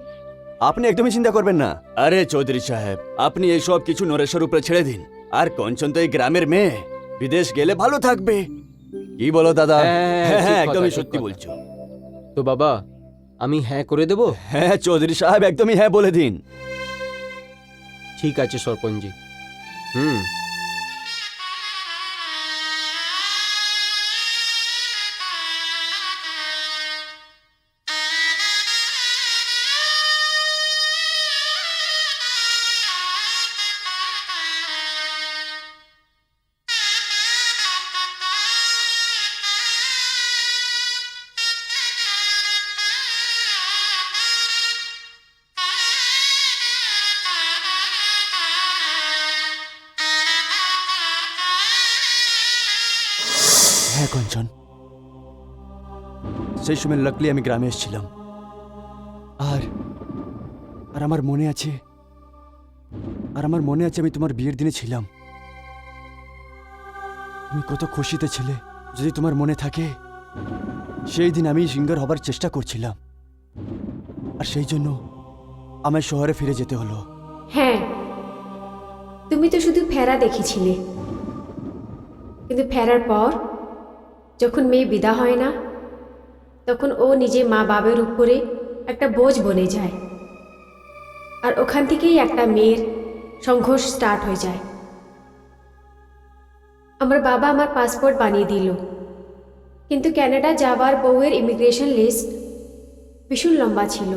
আপনি একদমই চিন্তা করবেন না। আরে চৌধুরী সাহেব, আপনি এই সব কিছু নরেশের উপরে ছেড়ে দিন, আর কঞ্চন তো এই গ্রামের মেয়ে, বিদেশ গেলে ভালো থাকবে। কি বলো দাদা? হ্যাঁ, হ্যাঁ ঠিক হ্যাঁ, কথা, একদমই ঠিক সত্যি কথা। বলছো। তো বাবা, আমি হ্যাঁ করে দেব? হ্যাঁ চৌধুরী সাহেব, একদমই হ্যাঁ বলে দিন। ঠিক আছে সরপঞ্চজি, হুম। হ্যাঁ কঞ্চন, সেই সময় লাকলি আমি গ্রামে এসেছিলাম। আর আর আমার মনে আছে আমি তোমার বিয়ের দিনে ছিলাম। তুমি কত খুশিতে ছিলে, যদি তোমার মনে থাকে। সেই দিন আমি সিঙ্গার হবার চেষ্টা করছিলাম, আর সেই জন্য আমায় শহরে ফিরে যেতে হলো। হ্যাঁ, তুমি তো শুধু ফেরা দেখেছিলে, কিন্তু ফেরার পর যখন মেয়ে বিদা হয় না, তখন ও নিজে মা বাবার উপরে একটা বোঝ বনে যায়। আর ওখান থেকেই একটা মেয়ের সংঘর্ষ স্টার্ট হয়ে যায়। আমার বাবা আমার পাসপোর্ট বানিয়ে দিল, কিন্তু কানাডা যাওয়ার বউয়ের ইমিগ্রেশন লিস্ট ভীষণ লম্বা ছিল।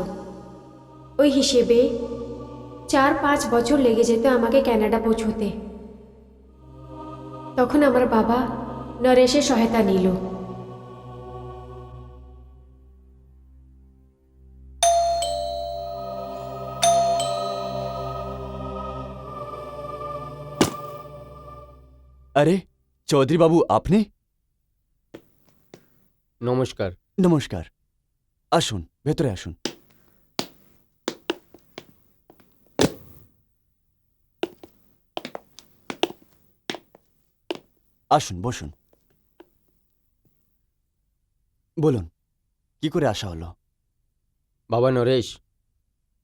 ওই হিসেবে 4-5 বছর লেগে যেত আমাকে কানাডা পৌঁছতে। তখন আমার বাবা নরেশের সহায়তা নিল। আরে চৌধুরী বাবু, আপনি? নমস্কার। নমস্কার, আসুন, ভেতরে আসুন। আসুন, বসুন। বলুন, কি করে আসা হলো? বাবা নরেশ,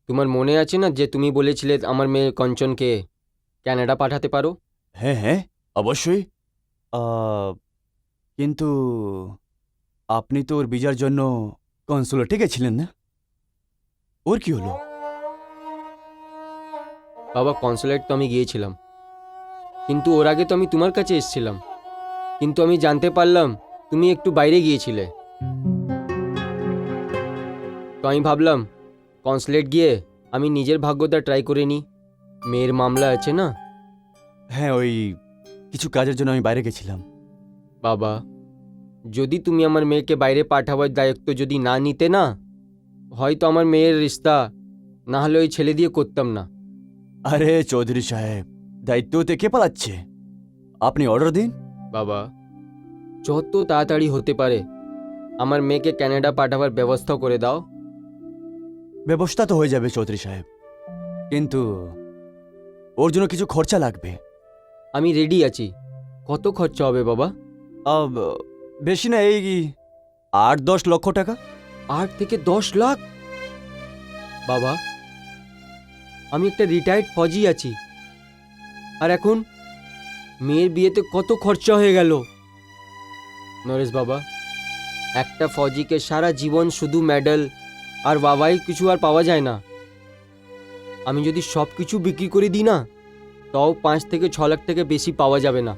তোমার মনে আছে না যে তুমি বলেছিলে আমার মেয়ে কঞ্চনকে ক্যানাডা পাঠাতে পারো? হ্যাঁ হ্যাঁ, অবশ্যই। কিন্তু আপনি তো ওর ভিসার জন্য কনসুলেটে গেছিলেন না? ওর কি হলো? বাবা, কনসুলেট তো আমি গিয়েছিলাম, কিন্তু ওর আগে তো আমি তোমার কাছে এসেছিলাম। কিন্তু আমি জানতে পারলাম তুমি একটু বাইরে গিয়েছিলে। তো আমি ভাবলাম কনসুলেট গিয়ে আমি নিজের ভাগ্যটা ট্রাই করে নিই। মেয়ের মামলা আছে না। হ্যাঁ, ওই কিছু কাজের জন্য আমি বাইরে গেছিলাম। বাবা, যদি তুমি আমার মেয়েকে বাইরে পাঠাবার দায়িত্ব যদি না নিতে না, হয়তো আমার মেয়ের রিস্তা না হলে ওই ছেলে দিয়ে করতাম না। আরে চৌধুরী সাহেব, দায়িত্বতে কে পালাচ্ছে? আপনি অর্ডার দিন। বাবা, যত তাড়াতাড়ি হতে পারে আমার মেয়েকে ক্যানাডা পাঠাবার ব্যবস্থা করে দাও। ব্যবস্থা তো হয়ে যাবে চৌধুরী সাহেব, কিন্তু ওর জন্য কিছু খরচা লাগবে। আমি রেডি আছি। কত খরচা হবে বাবা? আব, বেশি না, এই 8-10 লক্ষ টাকা। 8 থেকে 10 লাখ? বাবা, আমি একটা রিটায়ার্ড ফৌজি আছি, আর এখন মেয়ের বিয়েতে কত খরচা হয়ে গেল। নরেশ বাবা, একটা ফৌজিকে সারা জীবন শুধু মেডেল আর বাবাই কিছু আর পাওয়া যায় না। আমি যদি সব কিছু বিক্রি করে দিই না, তাও 5 থেকে 6 লাখ থেকে বেশি পাওয়া যাবে না।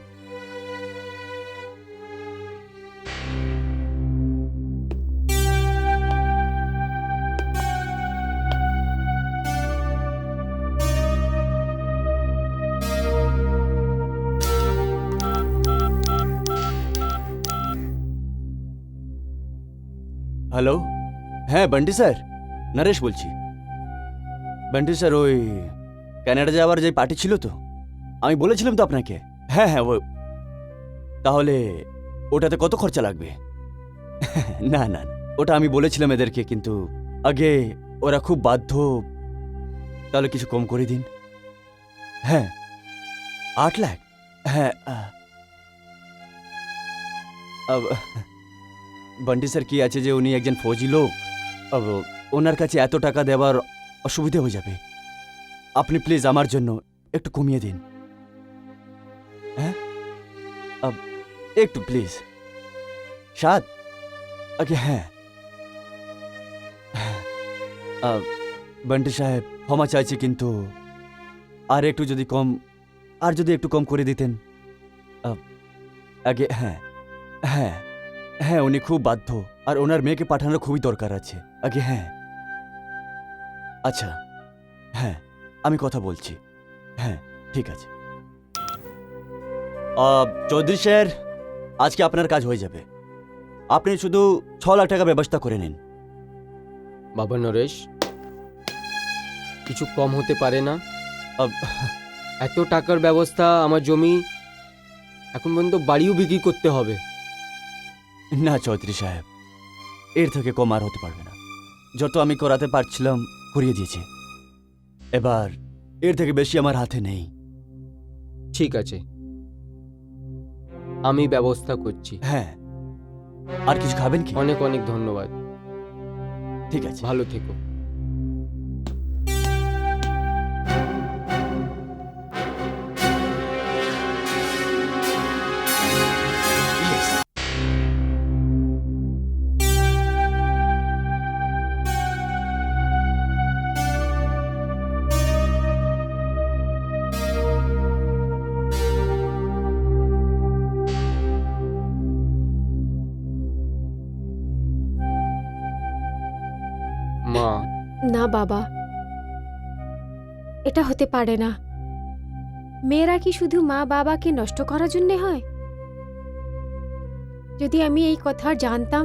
হ্যালো, হ্যাঁ বান্টি স্যার, নরেশ বলছি। বান্টি স্যার, ওই কানাডা যাওয়ার যে পার্টি ছিল তো, আমি বলেছিলাম তো আপনাকে। হ্যাঁ হ্যাঁ, তাহলে ওটাতে কত খরচা লাগবে? না না না, ওটা আমি বলেছিলাম এদেরকে, কিন্তু আগে ওরা খুব বাধ্য। তাহলে কিছু কম করে দিন। হ্যাঁ, 8 লাখ। হ্যাঁ, বান্টি স্যার কি আছে যে উনি একজন ফৌজি লোক, ওনার কাছে এত টাকা দেওয়ার অসুবিধা হয়ে যাবে। আপনি প্লিজ আমার জন্য একটু কমিয়ে দিন। হ্যাঁ, একটু প্লিজ। 7? ওকে, হ্যাঁ। বান্টি সাহেব, ক্ষমা চাইছি, কিন্তু আর একটু যদি কম, আর যদি একটু কম করে দিতেন। আগে হ্যাঁ হ্যাঁ হ্যাঁ, উনি খুব বাধ্য, আর ওনার মেয়েকে পাঠানোর খুবই দরকার আছে আগে। হ্যাঁ আচ্ছা, হ্যাঁ আমি কথা বলছি। হ্যাঁ ঠিক আছে। চৌধুরী স্যার, আজকে আপনার কাজ হয়ে যাবে। আপনি শুধু 6 লাখ টাকা ব্যবস্থা করে নিন। বাবা নরেশ, কিছু কম হতে পারে না? আহ, এত টাকার ব্যবস্থা, আমার জমি এখন পর্যন্ত বাড়িও বিক্রি করতে হবে। না চৌধুরী সাহেব, এর থেকে কম আর হতে পারবে না। যত আমি করাতে পারছিলাম করিয়ে দিয়েছি, এবার এর থেকে বেশি আমার হাতে নেই। ঠিক আছে, আমি ব্যবস্থা করছি। হ্যাঁ, আর কিছু খাবেন কি? অনেক অনেক ধন্যবাদ। ঠিক আছে। ভালো থেকো। মা, না বাবা, এটা হতে পারে না। মেয়েরা কি শুধু মা বাবাকে নষ্ট করার জন্য হয়? যদি আমি এই কথা জানতাম,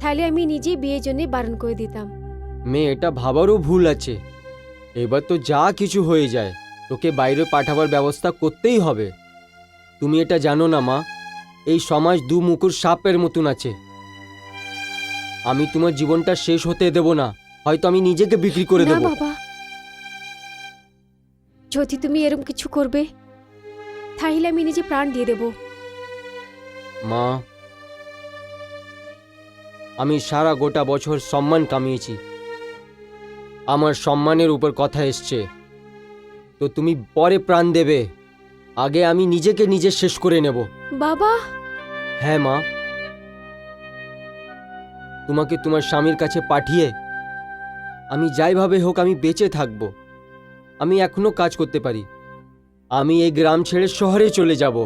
তাহলে আমি নিজে বিয়ের জন্য বারণ করে দিতাম। মেয়ে, এটা ভাবারও ভুল আছে। এবার তো যা কিছু হয়ে যায়, তোকে বাইরে পাঠাবার ব্যবস্থা করতেই হবে। তুমি এটা জানো না মা, এই সমাজ দু মুখর সাপের মতন আছে। আমি তোমার জীবনটা শেষ হতে দেব না, হয়তো আমি নিজেকে বিক্রি করে না দেব। বাবা, যদি তুমি এরকম কিছু করবে, তাহলে আমি নিজে প্রাণ দিয়ে দেব। মা, আমি সারা গোটা বছর সম্মান কামিয়েছি, আমার সম্মানের উপর কথা এসছে, তো তুমি পরে প্রাণ দেবে, আগে আমি নিজেকে নিজে শেষ করে নেব। বাবা, হ্যাঁ মা, তোমাকে তোমার স্বামীর কাছে পাঠিয়ে আমি যাইভাবে হোক আমি বেঁচে থাকব। আমি এখনো কাজ করতে পারি, আমি এই গ্রাম ছেড়ে শহরে চলে যাব।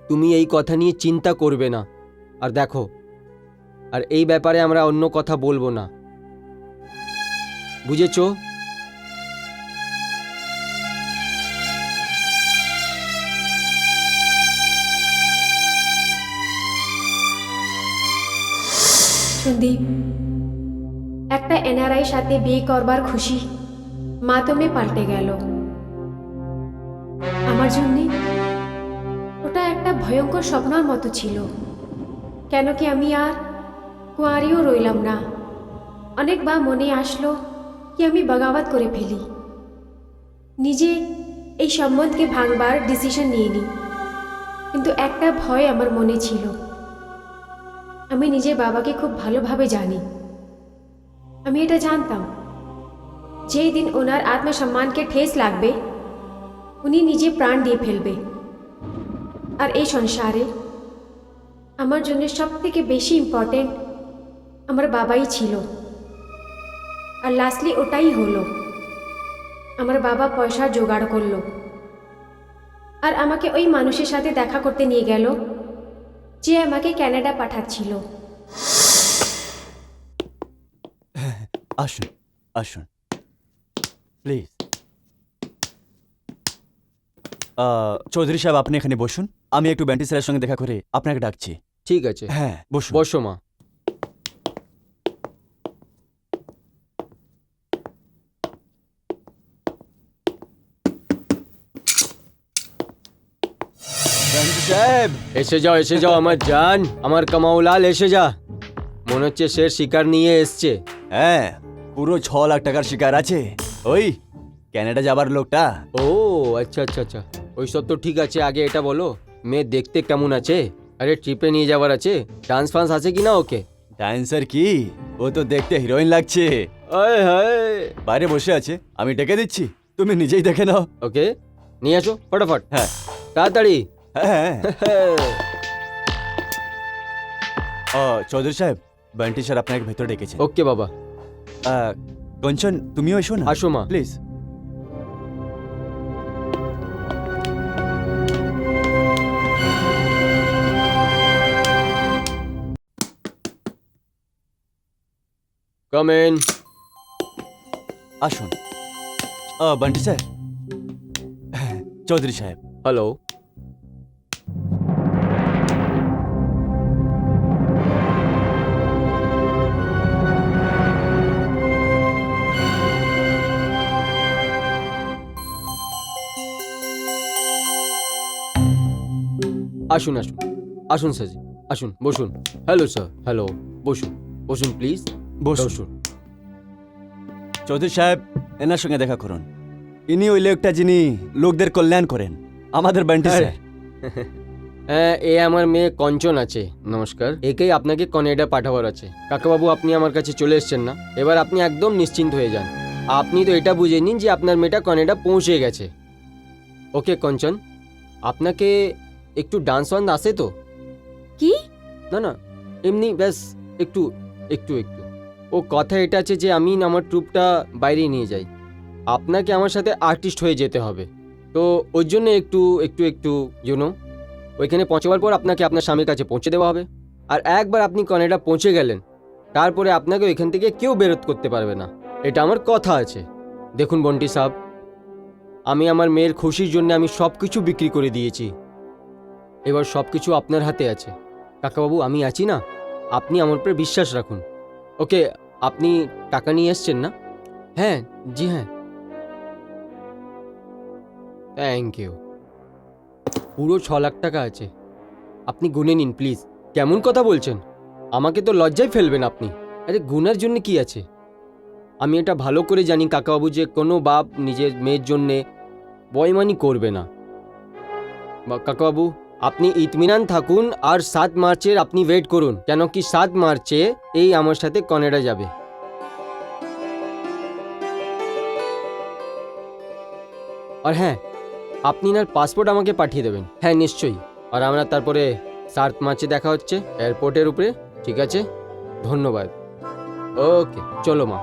তুমি এই কথা নিয়ে চিন্তা করবে না। আর দেখো, আর এই ব্যাপারে আমরা অন্য কথা বলবো না, বুঝেছো? সন্দীপ, একটা এনআরআই সাথে বিয়ে করবার খুশি মাতমে পাল্টে গেল। আমার জন্যে ওটা একটা ভয়ঙ্কর স্বপ্নের মতো ছিল। কেন কি আমি আর কুঁয়ারিও রইলাম না। অনেকবার মনে আসলো কি আমি বগাবত করে ফেলি, নিজে এই সম্বন্ধকে ভাঙবার ডিসিশন নিয়ে নিই। কিন্তু একটা ভয় আমার মনে ছিল। আমি নিজের বাবাকে খুব ভালোভাবে জানি। আমি এটা জানতাম, যেই দিন ওনার আত্মসম্মানকে ঠেস লাগবে, উনি নিজে প্রাণ দিয়ে ফেলবে। আর এই সংসারে আমার জন্য সব থেকে বেশি ইম্পর্টেন্ট আমার বাবাই ছিল। আর লাস্টলি ওটাই হলো। আমার বাবা পয়সা জোগাড় করলো আর আমাকে ওই মানুষের সাথে দেখা করতে নিয়ে গেল যে আমাকে কানাডা পাঠাচ্ছিল। আসুন আসুন প্লিজ। চৌধুরী সাহেব, আপনি এখানে বসুন। আমি একটু ব্যান্টি স্যারের সঙ্গে দেখা করে আপনাকে ডাকছি। ঠিক আছে, হ্যাঁ বসুন। বসো মা। ব্যান্টি সাহেব, এসে যাও আমার জান, আমার কামাউলাল, এসে যা। মনে হচ্ছে সে শিকার নিয়ে এসছে। হ্যাঁ পুরো 6 লাখ টাকার শিকার আছে, ওই কানাডা যাবার লোকটা। ও আচ্ছা আচ্ছা আচ্ছা, ওইসব তো ঠিক আছে, আগে এটা বলো মেয়ে দেখতে কেমন আছে? আরে ট্রিপে নিয়ে যাওয়ার আছে, ডান্স ফান্স আছে কি না ওকে? ডান্সার কি, ও তো দেখতে হিরোইন লাগছে। আয় হায়। বাইরে বসে আছে, আমি ডেকে দিচ্ছি, তুমি নিজেই দেখে নাও। ওকে, নিয়ে আসো ফটাফট, হ্যাঁ তাড়াতাড়ি। হ্যাঁ। চৌধুরী সাহেব, বান্টি স্যার আপনাকে ভেতরে ডেকেছে। ওকে বাবা। কঞ্চন, তুমিও এসো না। আসো মা। প্লিজ। Come in. আসুন। বান্টি স্যার, চৌধুরী সাহেব। হ্যালো। আসুন আসুন আসুন স্যারজি, আসুন বসুন। হ্যালো স্যার, হ্যালো, বসুন বসুন প্লিজ, বসুন। বসুন। চৌধুরী সাহেব, এনার সঙ্গে দেখা করুন। ইনি ওই লোকটা যিনি লোকদের কল্যাণ করেন, আমাদের বান্টি আরে। স্যার। হ্যাঁ, এ আমার মেয়ে কঞ্চন আছে। নমস্কার। একেই আপনাকে কনেডা পাঠাবার আছে। কাকাবাবু, আপনি আমার কাছে চলে এসেছেন না, এবার আপনি একদম নিশ্চিন্ত হয়ে যান। আপনি তো এটা বুঝে নিন যে আপনার মেয়েটা কনেডা পৌঁছে গেছে। ওকে কঞ্চন, আপনাকে একটু ডান্স ওয়ান আসে তো? কি? না না, এমনি ব্যাস একটু একটু একটু। ও কথা এটা আছে যে আমি আমার ট্রুপটা বাইরে নিয়ে যাই, আপনাকে আমার সাথে আর্টিস্ট হয়ে যেতে হবে। তো ওই জন্য একটু একটু একটু ইউনো, ওইখানে পৌঁছাবার পর আপনাকে আপনার স্বামীর কাছে পৌঁছে দেওয়া হবে। আর একবার আপনি কনেডা পৌঁছে গেলেন, তারপরে আপনাকে ওইখান থেকে কেউ বেরোত করতে পারবে না, এটা আমার কথা আছে। দেখুন বন্টি সাহেব, আমি আমার মেয়ের খুশির জন্য আমি সব কিছু বিক্রি করে দিয়েছি, এবার সব কিছু আপনার হাতে আছে। কাকাবাবু, আমি আছি না, আপনি আমার উপরে বিশ্বাস রাখুন। ওকে, আপনি টাকা নিয়ে এসছেন না? হ্যাঁ, জি হ্যাঁ। Thank you. পুরো 6 লাখ টাকা আছে, আপনি গুনে নিন প্লিজ। কেমন কথা বলছেন? আমাকে তো লজ্জায় ফেলবেন আপনি। আরে গুনার জন্য কি আছে? আমি এটা ভালো করে জানি কাকাবাবু যে কোনো বাপ নিজের মেয়ের জন্যে বয়মানি করবে না। কাকাবাবু, আপনি ইতমিনান থাকুন আর 7 মার্চের আপনি ওয়েট করুন, কেন কি 7 মার্চে এই আমার সাথে কানাডা যাবে। আর হ্যাঁ, আপনি না পাসপোর্ট আমাকে পাঠিয়ে দেবেন। হ্যাঁ নিশ্চয়ই। আর আমরা তারপরে 7 মার্চে দেখা হচ্ছে এয়ারপোর্টের উপরে, ঠিক আছে? ধন্যবাদ। ওকে, চলো মা।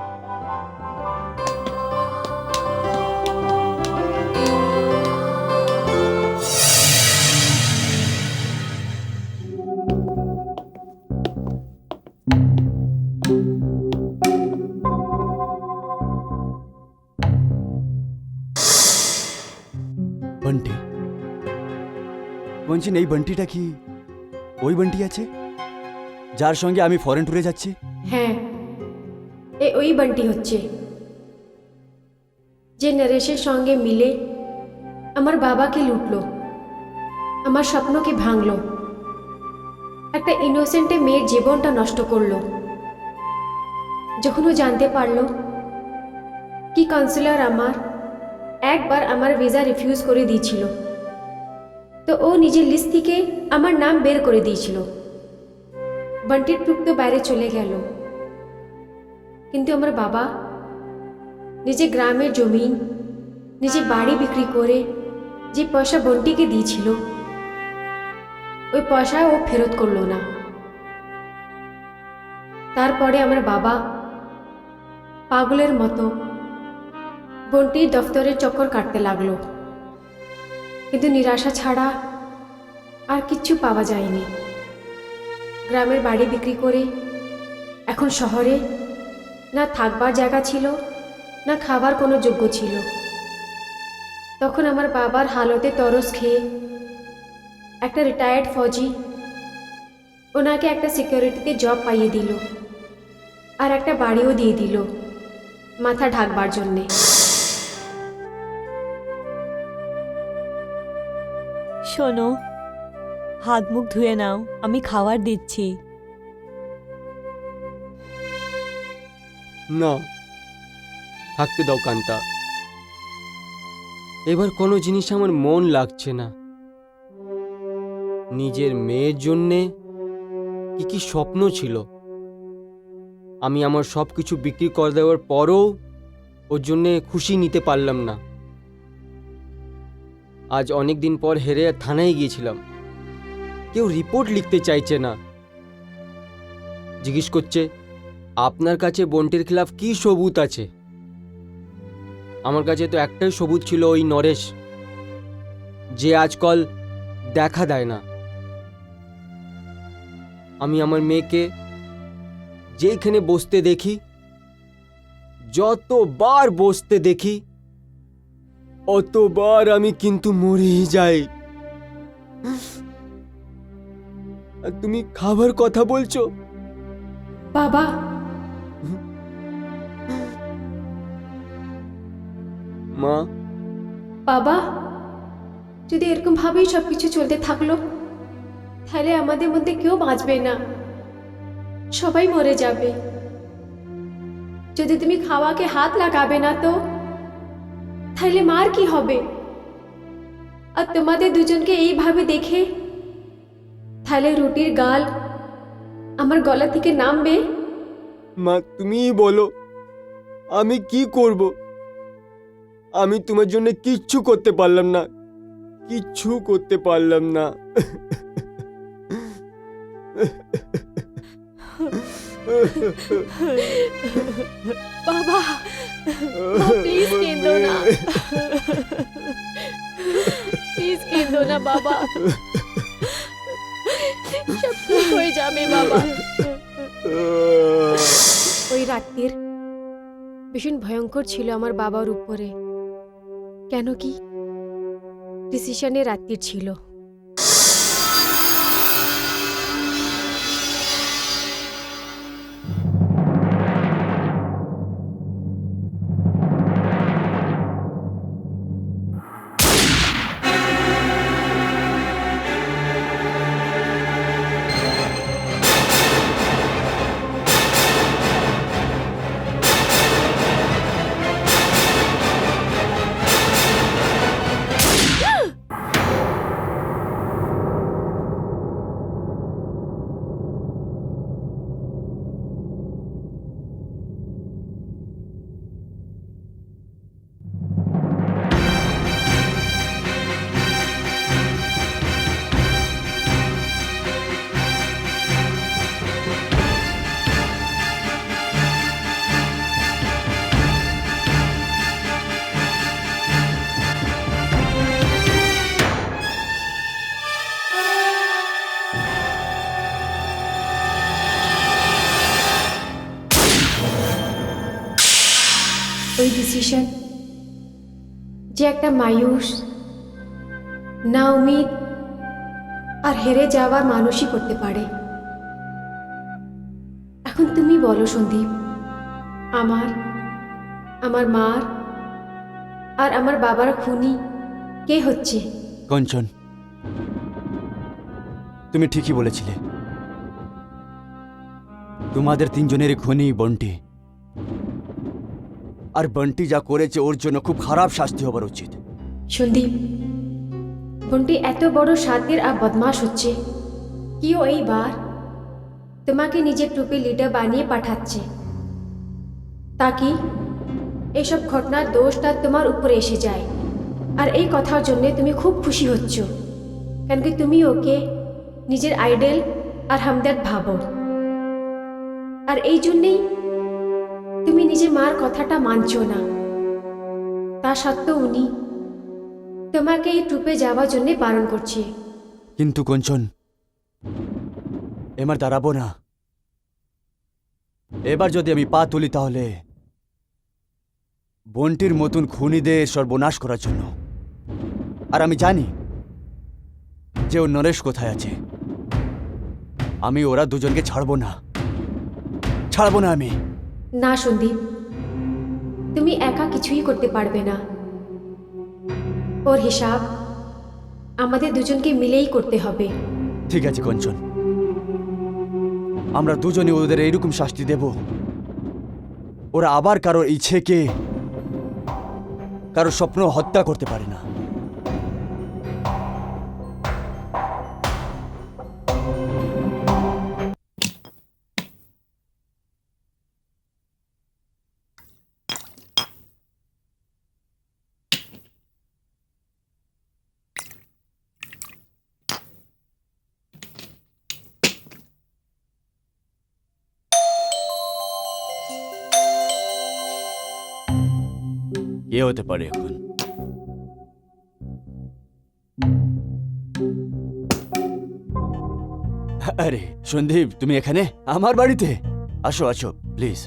বান্টি বলছি, এই বান্টিটা কি ওই বান্টি আছে যার সঙ্গে আমি ফরেন ট্যুরে যাচ্ছি? হ্যাঁ, এ ওই বান্টি হচ্ছে যে নরেশের সঙ্গে মিলে আমার বাবাকে লুটলো, আমার স্বপ্নকে ভাঙলো, একটা ইনোসেন্টে মেয়ের জীবনটা নষ্ট করলো। যখন ও জানতে পারলো কি কাউন্সিলর একবার আমার ভিসা রিফিউজ করে দিয়েছিল, তো ও নিজের লিস্ট থেকে আমার নাম বের করে দিয়েছিল। বান্টির ট্রুপ তো বাইরে চলে গেল, কিন্তু আমার বাবা নিজে গ্রামের জমিন, নিজে বাড়ি বিক্রি করে যে পয়সা বন্টিকে দিয়েছিল, ওই পয়সা ও ফেরত করলো না। তারপরে আমার বাবা পাগলের মতো বন্টির দফতরের চক্কর কাটতে লাগলো, কিন্তু নিরাশা ছাড়া আর কিচ্ছু পাওয়া যায়নি। গ্রামের বাড়ি বিক্রি করে এখন শহরে না থাকবার জায়গা ছিল, না খাবার কোনো যোগ্য ছিল। তখন আমার বাবার হালতে তরস খেয়ে একটা রিটায়ার্ড ফৌজি ওনাকে একটা সিকিউরিটিতে জব পাইয়ে দিল, আর একটা বাড়িও দিয়ে দিল মাথা ঢাকবার জন্যে। শোনো, হাত মুখ ধুয়ে নাও, আমি খাবার দিচ্ছি। না, থাকতে দাও কান্তা। এবার কোনো জিনিস আমার মন লাগছে না। নিজের মেয়ের জন্যে কি কি স্বপ্ন ছিল, আমি আমার সব কিছু বিক্রি করে দেওয়ার পরও ওর জন্যে খুশি নিতে পারলাম না। আজ অনেক দিন পর হেরে থানায় গিয়েছিলাম, কেউ রিপোর্ট লিখতে চাইছে না। জিজ্ঞেস করছে আপনার কাছে বন্টির খিলাফ কি সবুত আছে। আমার কাছে তো একটাই সবুত ছিল, ওই নরেশ, যে আজকাল দেখা দেয় না। আমি আমার মেয়েকে যেইখানে বসতে দেখি যতবার বসতে দেখি অতবার আমি কিন্তু মরেই যাই। আর তুমি খাবার কথা বলছো? বাবা, মা, বাবা, যদি এরকম ভাবেই সবকিছু চলতে থাকলো তাহলে আমাদের মধ্যে কেউ বাঁচবে না, সবাই মরে যাবে। যদি তুমি খাওয়াকে হাত লাগাবে না তো তাহলে মার কি হবে? আর তোমাদের দুজনকে এইভাবে দেখে তাহলে রুটির গাল আমার গলা থেকে নামবে। মা তুমিই বলো আমি কি করব? আমি তোমার জন্য কিচ্ছু করতে পারলাম না, কিচ্ছু করতে পারলাম না। বাবা, প্লিজ কেঁদো না, প্লিজ কেঁদো না বাবা, সব ঠিক হয়ে যাবে বাবা। ওই রাত্রির ভীষণ ভয়ঙ্কর ছিল আমার বাবার উপরে, কেন কি ডিসিশনের রাত্রির ছিল। ওই ডিসিশন যে একটা মায়ুস, না উমিদ আর হেরে যাওয়ার মানুষই করতে পারে। এখন তুমি বলো সন্দীপ, আমার মার আর আমার বাবার খুনি কে হচ্ছে? কঞ্চন, তুমি ঠিকই বলেছিলে, তোমাদের তিনজনের খুনি বন্টি। আর বন্টি যা করেছে ওর জন্য খুব খারাপ শাস্তি হবার উচিত। সন্দীপ, বন্টি এত বড় শাতির আর বদমাশ হচ্ছে কি ও এইবার তোমাকে নিজের টুপি লিডার বানিয়ে পাঠাচ্ছে, তাকি এসব ঘটনার দোষটা তোমার উপরে এসে যায়। আর এই কথার জন্য তুমি খুব খুশি হচ্ছ, কেন কি তুমি ওকে নিজের আইডল আর হামদর্দ ভাবো। আর এই জন্যেই তুমি নিজে মার কথাটা মানছো না। তা সত্ত্বেও উনি তোমাকে এই ট্রুপে যাওয়ার জন্য বারণ করছে। কিন্তু কঞ্চন, এবার দাঁড়াবো না। এবার যদি আমি পা তুলি তাহলে বন্টির মতন খুনিদের সর্বনাশ করার জন্য। আর আমি জানি যে ও নরেশ কোথায় আছে। আমি ওরা দুজনকে ছাড়বো না আমি। না সন্দীপ, তুমি একা কিছুই করতে পারবে না। ওর হিসাব আমাদের দুজনকে মিলেই করতে হবে। ঠিক আছে কঞ্চন, আমরা দুজনে ওদের এইরকম শাস্তি দেব ওরা আবার কারোর ইচ্ছেকে, কারোর স্বপ্ন হত্যা করতে পারে না। কে হতে পারে এখন? আরে সন্দীপ, তুমি এখানে আমার বাড়িতে? আসো আসো প্লিজ।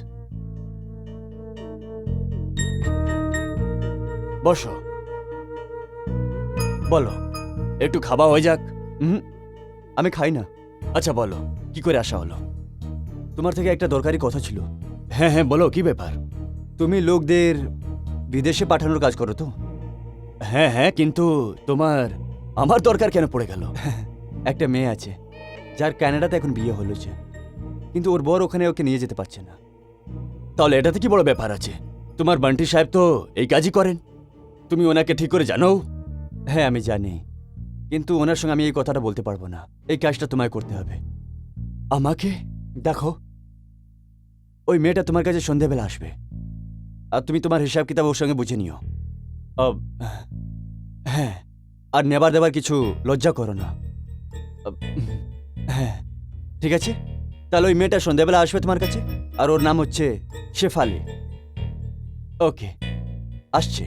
বসো, বলো। একটু খাওয়া হয়ে যাক। আমি খাই না। আচ্ছা বলো, কি করে আসা হলো? তোমার থেকে একটা দরকারি কথা ছিল। হ্যাঁ হ্যাঁ, বলো কি ব্যাপার? তুমি লোকদের বিদেশে পাঠানোর কাজ করো তো? হ্যাঁ হ্যাঁ, কিন্তু তোমার আমার দরকার কেন পড়ে গেল? একটা মেয়ে আছে যার কানাডাতে এখন বিয়ে হলোছে, কিন্তু ওর বর ওখানে ওকে নিয়ে যেতে পারছে না। তাহলে এটাতে কি বড় ব্যাপার আছে? তোমার বান্টি সাহেব তো এই কাজই করেন, তুমি ওনাকে ঠিক করে জানো? হ্যাঁ আমি জানি, কিন্তু ওনার সঙ্গে আমি এই কথাটা বলতে পারবো না। এই কাজটা তোমায় করতে হবে। আমাকে দেখো, ওই মেয়েটা তোমার কাছে সন্ধেবেলা আসবে, আর তুমি তোমার হিসাব কিতাব ওর সঙ্গে বুঝে নিও। হ্যাঁ, আর নেবার দেবার কিছু লজ্জা করো না। হ্যাঁ ঠিক আছে, তাহলে ওই মেয়েটা সন্ধেবেলা আসবে তোমার কাছে, আর ওর নাম হচ্ছে শেফালি। ওকে, আসছে।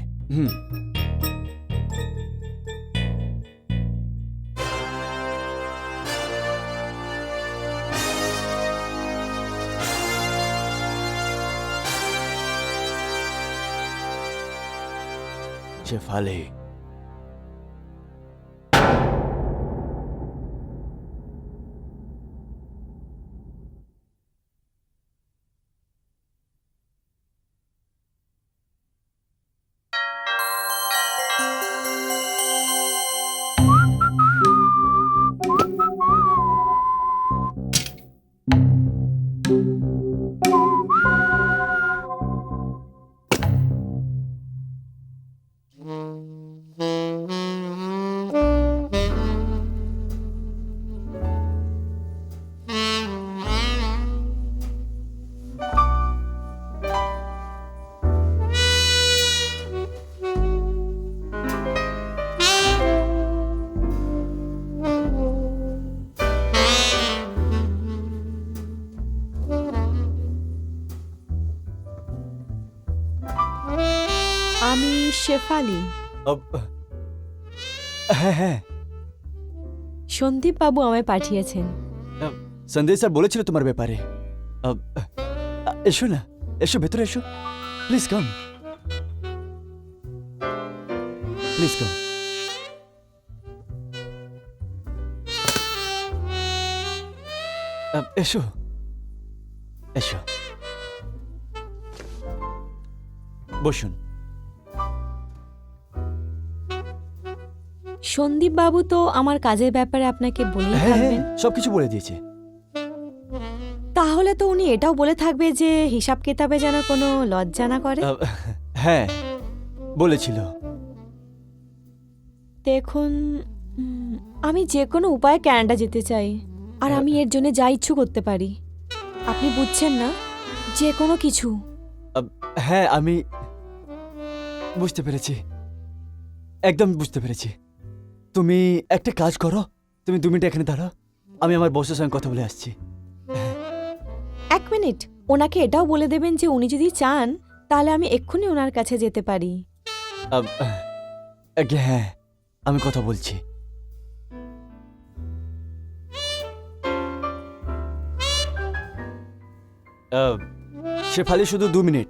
শেফালি, আমি শেফালি। হ্যাঁ হ্যাঁ, সন্দীপ বাবু আমায় পাঠিয়েছেন। সন্দেশ স্যার বলেছিল তোমার ব্যাপারে। এসো না, এসো ভেতরে এসো, প্লিজ কাম, প্লিজ কাম। এসো এসো, বসুন। সন্দীপ বাবু তো আমার কাজের ব্যাপারে আপনাকে বলেই হ্যাঁ হ্যাঁ, থাকবেন। সবকিছু বলে দিয়েছে। তাহলে তো উনি এটাও বলে থাকবে যে হিসাব কিতাবে যেন কোনো লজ্জা না করে। হ্যাঁ বলেছিল। দেখুন, আমি যে কোনো উপায়ে কানাডা যেতে চাই, আর আমি এর জন্য যা ইচ্ছু করতে পারি। আপনি বুঝছেন না? যে কোনো কিছু। হ্যাঁ আমি বুঝতে পেরেছি, একদম বুঝতে পেরেছি। তুমি একটা কাজ করো, তুমি 2 মিনিট এখানে দাঁড়াও, আমি আমার বসের সঙ্গে কথা বলে আসছি। 1 মিনিট, ওনাকে এটাও বলে দেবেন যে উনি যদি চান তাহলে আমি এক্ষুনি ওনার কাছে যেতে পারি। হ্যাঁ আমি কথা বলছি। শেফালি শুধু 2 মিনিট,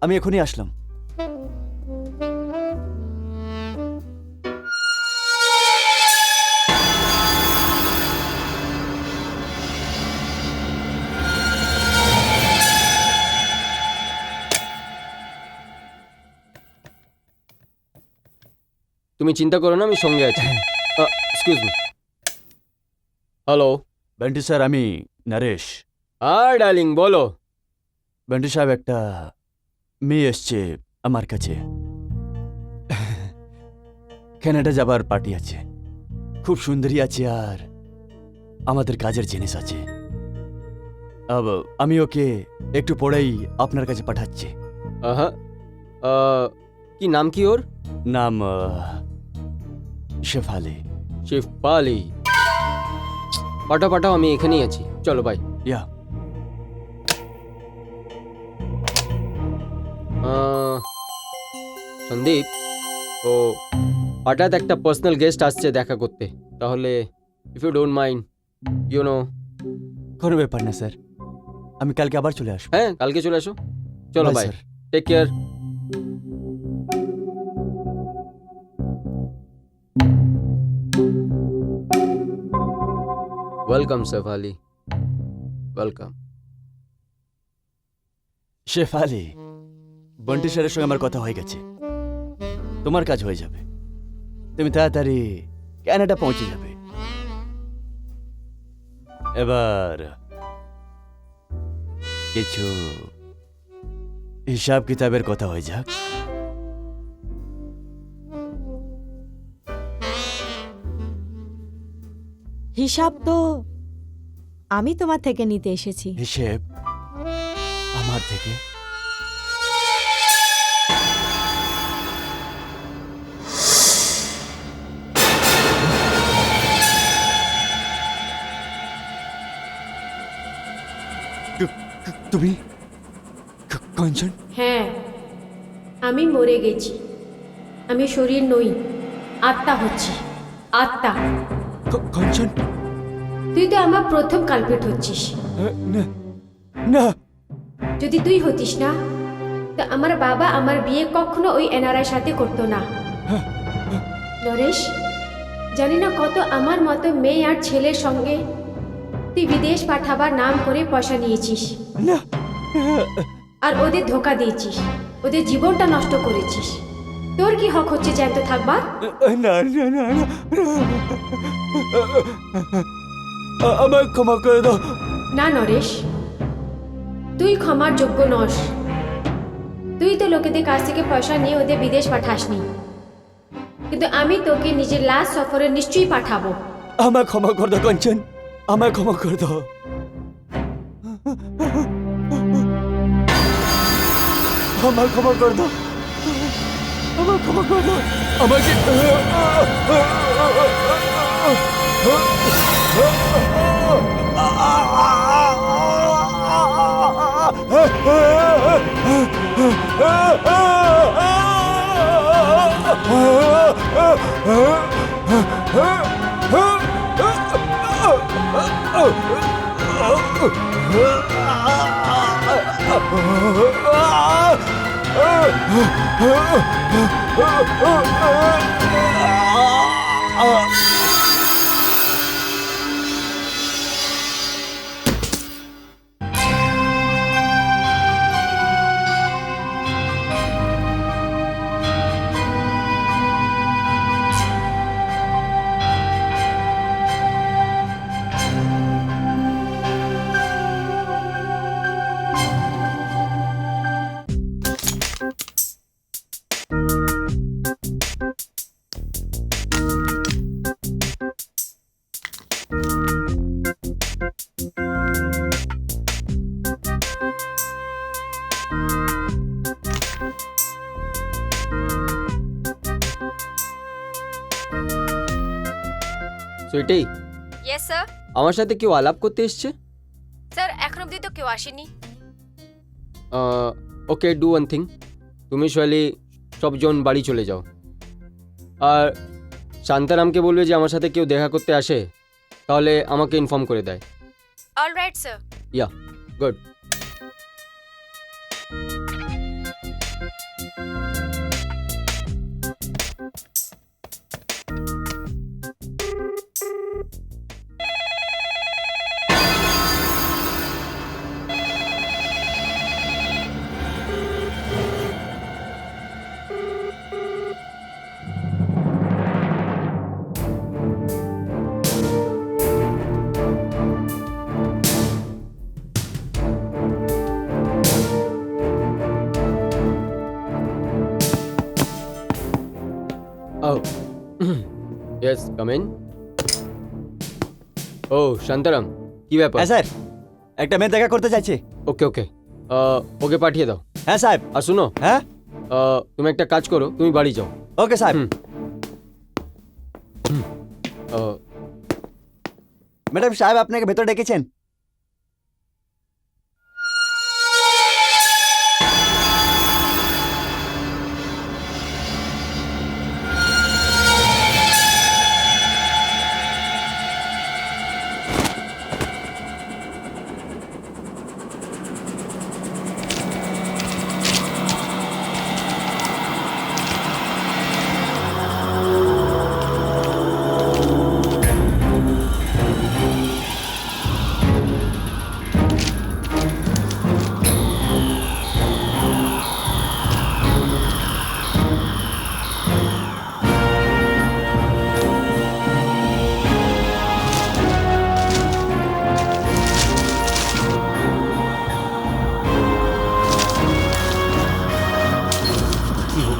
আমি এখনই আসলাম। তুমি চিন্তা করো না, আমি সঙ্গে আছি। Excuse me. Hello. Bunty sir, আমি নরেশ। ডার্লিং বলো। বান্টি সাহেব, একটা মেয়ে এসছে আমার কাছে, কানাডা যাবার পার্টি আছে, খুব সুন্দরী আছে, আর আমাদের কাজের জিনিস আছে। আমি ওকে একটু পরেই আপনার কাছে পাঠাচ্ছি। হ্যাঁ, কি নাম কি ওর? নাম শেফালি। শেফালি। পাঠাও পাঠাও, আমি এখানেই আছি। চলো বাই। ইয়া। সন্দীপ, ও হঠাৎ একটা পার্সোনাল গেস্ট আসছে দেখা করতে, তাহলে if you don't mind, you know. কোনো ব্যাপার না স্যার, আমি কালকে আবার চলে আসবো। হ্যাঁ, কালকে চলে আসো। চলো Bye, bye, sir. Take care. Welcome Shefali, welcome. Shefali, Bunty স্যারের সঙ্গে আমার কথা হয়ে গেছে। তোমার কাজ হয়ে যাবে, তুমি তাড়াতাড়ি ক্যানাডা পৌঁছে যাবে। এবার কিছু হিসাব কিতাবের কথা হয়ে যাক। হিসাব তো আমি তোমার থেকে নিতে এসেছি। হিসেব আমার থেকে? তুমি কাঞ্চন? হ্যাঁ, আমি মরে গেছি। আমি শরীর নই, আত্মা হচ্ছি, আত্মা। কাঞ্চন? তুই তো আমার প্রথম কালপেট হচ্ছিস। না না, যদি তুই হতিস না, তো আমার বাবা আমার বিয়ে কখনো ওই এনআরআই সাথে করতো না। নরেশ, জানি না কত আমার মতো মেয়ে আর ছেলের সঙ্গে তুই বিদেশ পাঠাবার নাম করে পয়সা নিয়েছিস, না, আর ওদের ধোকা দিয়েছিস, ওদের জীবনটা নষ্ট করেছিস। তোর কি হক হচ্ছে জ্যান্ত থাকবার? না না না, আমায় ক্ষমা করে দাও। না নরেশ, তুই ক্ষমার যোগ্য নস। তুই তো লোকেদের কাছ থেকে পয়সা নিয়ে ওদের বিদেশ পাঠাসনি, কিন্তু আমি তোকে নিজের লাস্ট সফরে নিশ্চয়ই পাঠাবো। আমায় ক্ষমা করে দাও কাঞ্চন, আমায় ক্ষমা করে দাও। আমায় ক্ষমা করে দাও, আমায় ক্ষমা করে দাও। আমাকে সুইটি, ইয়েস স্যার। আমার সাথে কেউ আলাপ করতে এসছে? স্যার, এখন অবধি তো কেউ আসেনি। ওকে, ডু ওয়ান থিং, তুমি সোয়ালি সবজন বাড়ি চলে যাও, আর শান্তারামকে বলবে যে আমার সাথে কেউ দেখা করতে আসে তাহলে আমাকে ইনফর্ম করে দেয়। All right sir. Yeah, good. Oh, yes, come in. Oh, Shantaram, কি ব্যাপার? হ্যাঁ স্যার, একটা মেয়ে দেখা করতে চাইছে। ওকে ওকে, ওকে পাঠিয়ে দাও। হ্যাঁ সাহেব। আর শুনো, হ্যাঁ, তুমি একটা কাজ করো, তুমি বাড়ি যাও। ওকে সাহেব। ম্যাডাম সাহেব আপনাকে ভেতর ডেকেছেন।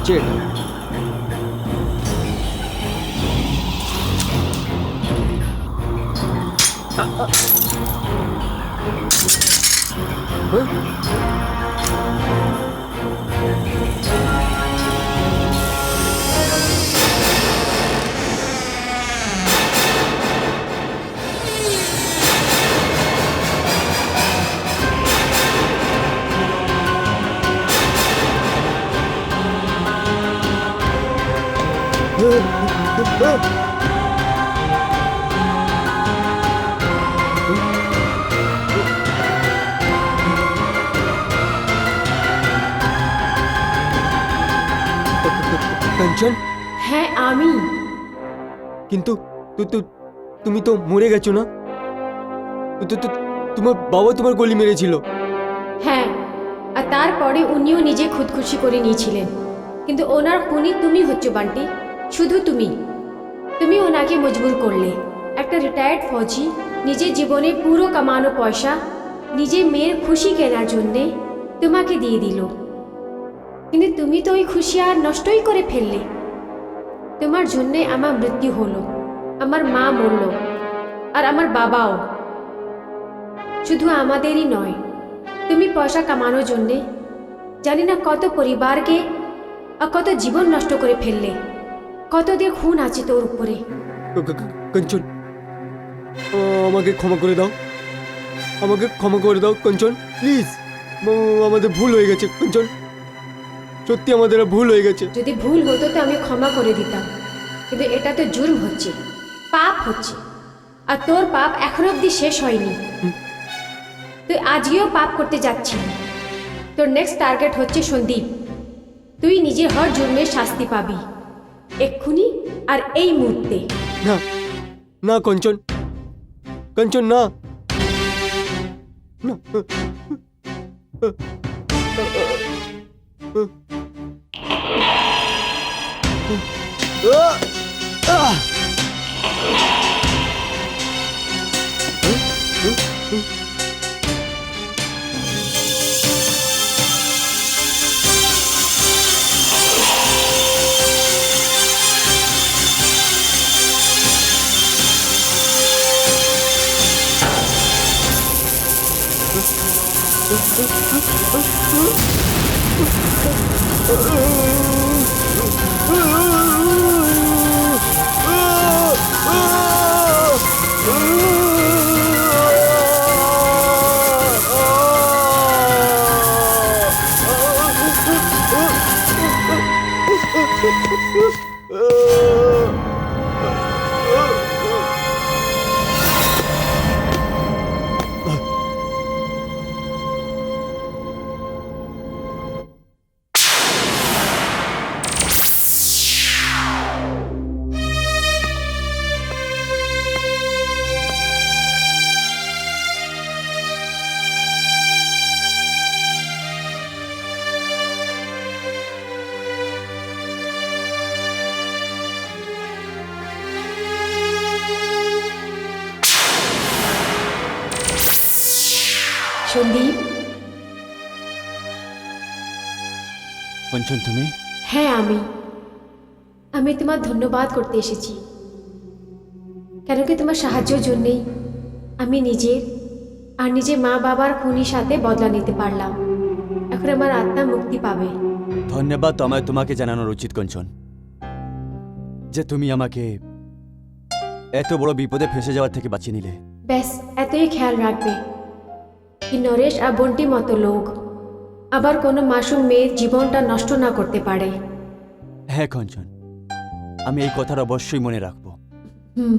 হচ্ছে এটা। কাঞ্চন, হ্যাঁ আমি। কিন্তু তুমি তো মরে গেছো না? তোমার বাবা তোমার গলি মেরেছিল। হ্যাঁ, আর তারপরে উনিও নিজে খুদকুশি করে নিয়েছিলেন। কিন্তু ওনার খুনি তুমি হচ্ছ বান্টি, শুধু তুমি। তুমি ওনাকে মজবুর করলে। একটা রিটায়ার্ড ফৌজি নিজের জীবনে পুরো কামানো পয়সা নিজের মেয়ের খুশি কেনার জন্যে তোমাকে দিয়ে দিল। কিন্তু তুমি তো ওই খুশি আর নষ্টই করে ফেললে। তোমার জন্যে আমার মৃত্যু হলো, আমার মা মরল, আর আমার বাবাও। শুধু আমাদেরই নয়, তুমি পয়সা কামানোর জন্যে জানি না কত পরিবারকে আর কত জীবন নষ্ট করে ফেললে। কত দিয়ে খুন আছে তোর উপরে। কাঞ্চন, আমাকে ক্ষমা করে দাও, আমাকে ক্ষমা করে দাও কাঞ্চন, প্লিজ। আমাদের ভুল হয়ে গেছে কাঞ্চন, সত্যি আমাদের ভুল হয়ে গেছে। যদি ভুল হতো তো আমি ক্ষমা করে দিতাম, কিন্তু এটা তো জুলম হচ্ছে, পাপ হচ্ছে। আর তোর পাপ এখনো অবধি শেষ হয়নি। তুই আজকেও পাপ করতে যাচ্ছিস। তোর নেক্সট টার্গেট হচ্ছে সন্দীপ। তুই নিজে হর জন্মের শাস্তি পাবি, এক্ষুনি আর এই মুহূর্তে। না না কাঞ্চন, কাঞ্চন না, না। সন্দীপ, কাঞ্চন তুমি? হ্যাঁ আমি তোমার ধন্যবাদ করতে এসেছি। কেন কি তোমার সাহায্যের জন্যেই আমি নিজের আর নিজের মা বাবার খুনির সাথে বদলা নিতে পারলাম। এখন আমার আত্মা মুক্তি পাবে। ধন্যবাদ তো আমায় তোমাকে জানানোর উচিত কাঞ্চন, যে তুমি আমাকে এত বড় বিপদে ফেসে যাওয়ার থেকে বাঁচিয়ে নিলে। ব্যাস এতই খেয়াল রাখবে কি নরেশ আর বন্টি মতো লোক আবার কোনো মাসুম মেয়ের জীবনটা নষ্ট না করতে পারে। হ্যাঁ কাঞ্চন, আমি এই কথাটা অবশ্যই মনে রাখবো। হুম।